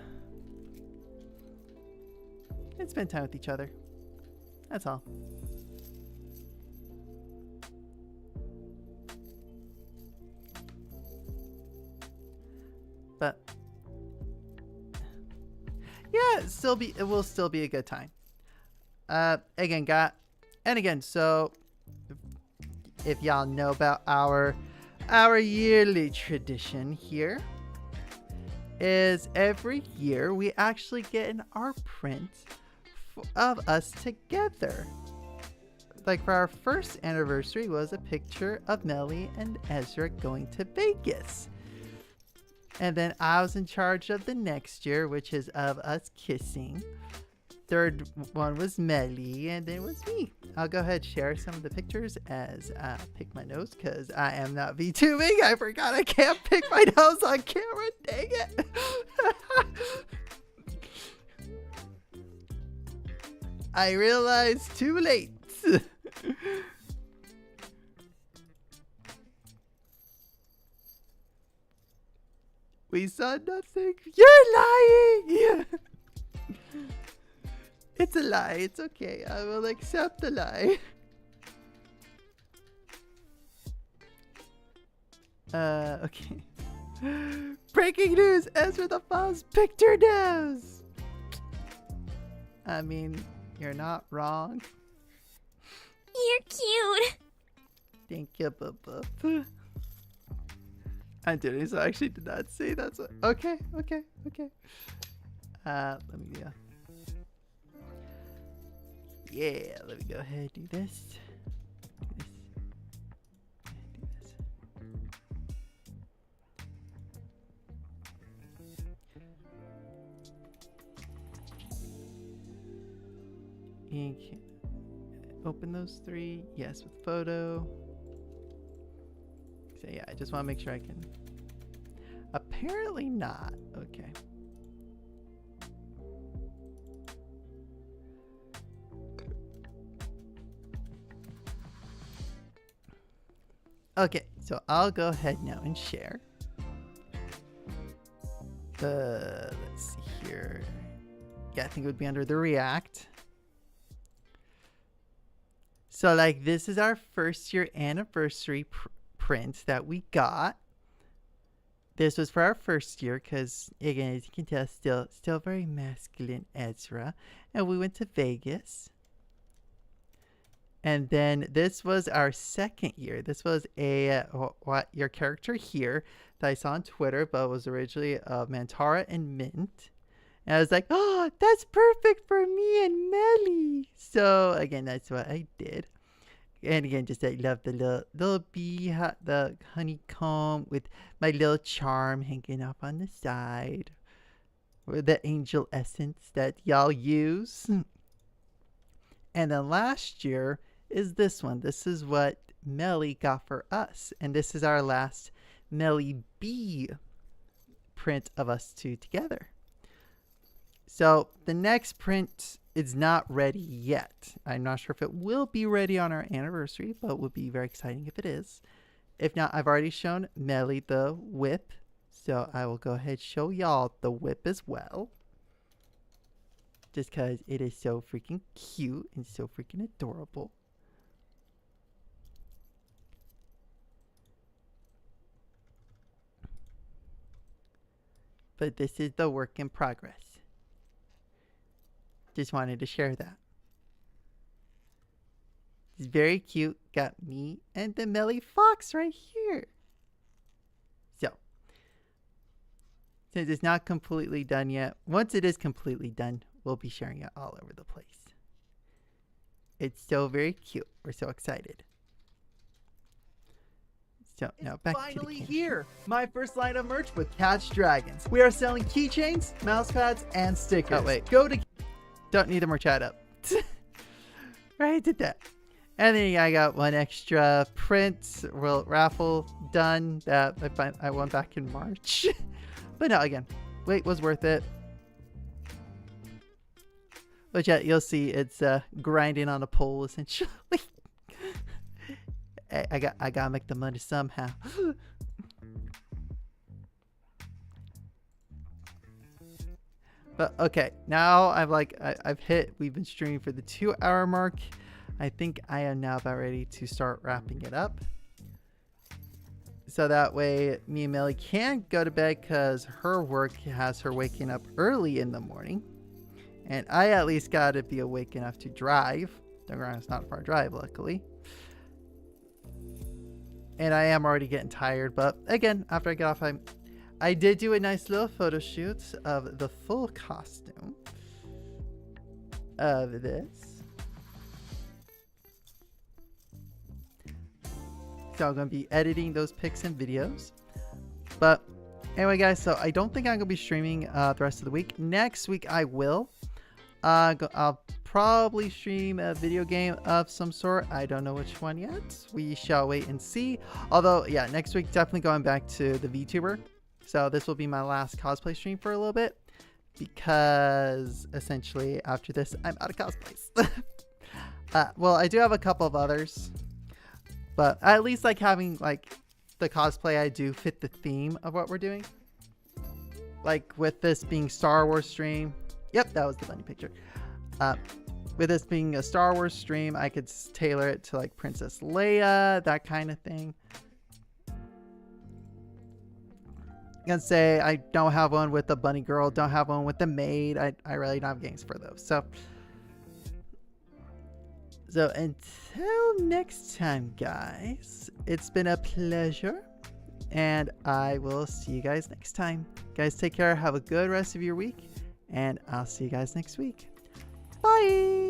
and spend time with each other. That's all. But yeah, it will still be a good time. Again, so if y'all know about our yearly tradition here, is every year we actually get an art print of us together. Like for our first anniversary was a picture of Melly and Ezra going to Vegas. And then I was in charge of the next year, which is of us kissing. Third one was Melly, and then it was me. I'll go ahead and share some of the pictures as I pick my nose, because I am not VTubing. I forgot I can't pick my nose on camera. Dang it. I realized too late. We saw nothing. You're lying. It's a lie. It's okay. I will accept the lie. Okay. Breaking news. Ezra the Foz picked her nose. I mean, you're not wrong. You're cute. Thank you, Bubba. I didn't. So I actually did not say that's what. Okay. Let me go. Yeah, let me go ahead and do this. And open those three. Yes, with photo. So yeah, I just want to make sure I can. Apparently not. Okay. Okay, so I'll go ahead now and share. Let's see here. Yeah, I think it would be under the React. So like this is our first year anniversary print that we got. this was for our first year because, again, as you can tell, still very masculine Ezra. And we went to Vegas. And then this was our second year. This was what your character here that I saw on Twitter, but was originally Mantara and Mint. And I was like, oh, that's perfect for me and Melly. So again, that's what I did. And again, just I love the little bee, the honeycomb with my little charm hanging up on the side, with the angel essence that y'all use. And then last year is this one. This is what Melly got for us. And this is our last Melly B print of us two together. So the next print is not ready yet. I'm not sure if it will be ready on our anniversary, but it would be very exciting if it is. If not, I've already shown Melly the whip. So I will go ahead and show y'all the whip as well. Just because it is so freaking cute and so freaking adorable. But this is the work in progress. Just wanted to share that. It's very cute. Got me and the Melly Fox right here. So, since it's not completely done yet, once it is completely done, we'll be sharing it all over the place. It's so very cute. We're so excited. So now back to the finally camera. here. My first line of merch with Catch Dragons. We are selling keychains, mouse pads, and stickers. Oh, wait. Go to... Don't need the more chat up. Right, I did that. And then I got one extra print raffle done that I won back in March. But no, again, wait was worth it. But yeah, you'll see it's grinding on a pole essentially. I gotta make the money somehow. But okay, now we've been streaming for the 2-hour mark. I think I am now about ready to start wrapping it up. So that way me and Melly can go to bed because her work has her waking up early in the morning. And I at least gotta be awake enough to drive. It's not a far drive, luckily. And I am already getting tired, but again, after I get off, I did do a nice little photo shoot of the full costume of this. So I'm going to be editing those pics and videos. But anyway, guys, so I don't think I'm going to be streaming the rest of the week. Next week, I will. I'll probably stream a video game of some sort. I don't know which one yet. We shall wait and see. Although, yeah, next week, definitely going back to the VTuber. So this will be my last cosplay stream for a little bit. Because, essentially, after this, I'm out of cosplays. Well, I do have a couple of others. But I at least like having, like, the cosplay I do fit the theme of what we're doing. Like, with this being Star Wars stream. Yep, that was the bunny picture. With this being a Star Wars stream, I could tailor it to, like, Princess Leia, that kind of thing. I'm gonna say I don't have one with the bunny girl, don't have one with the maid. I really don't have games for those. So until next time, guys, it's been a pleasure. And I will see you guys next time. Guys, take care. Have a good rest of your week. And I'll see you guys next week. Bye.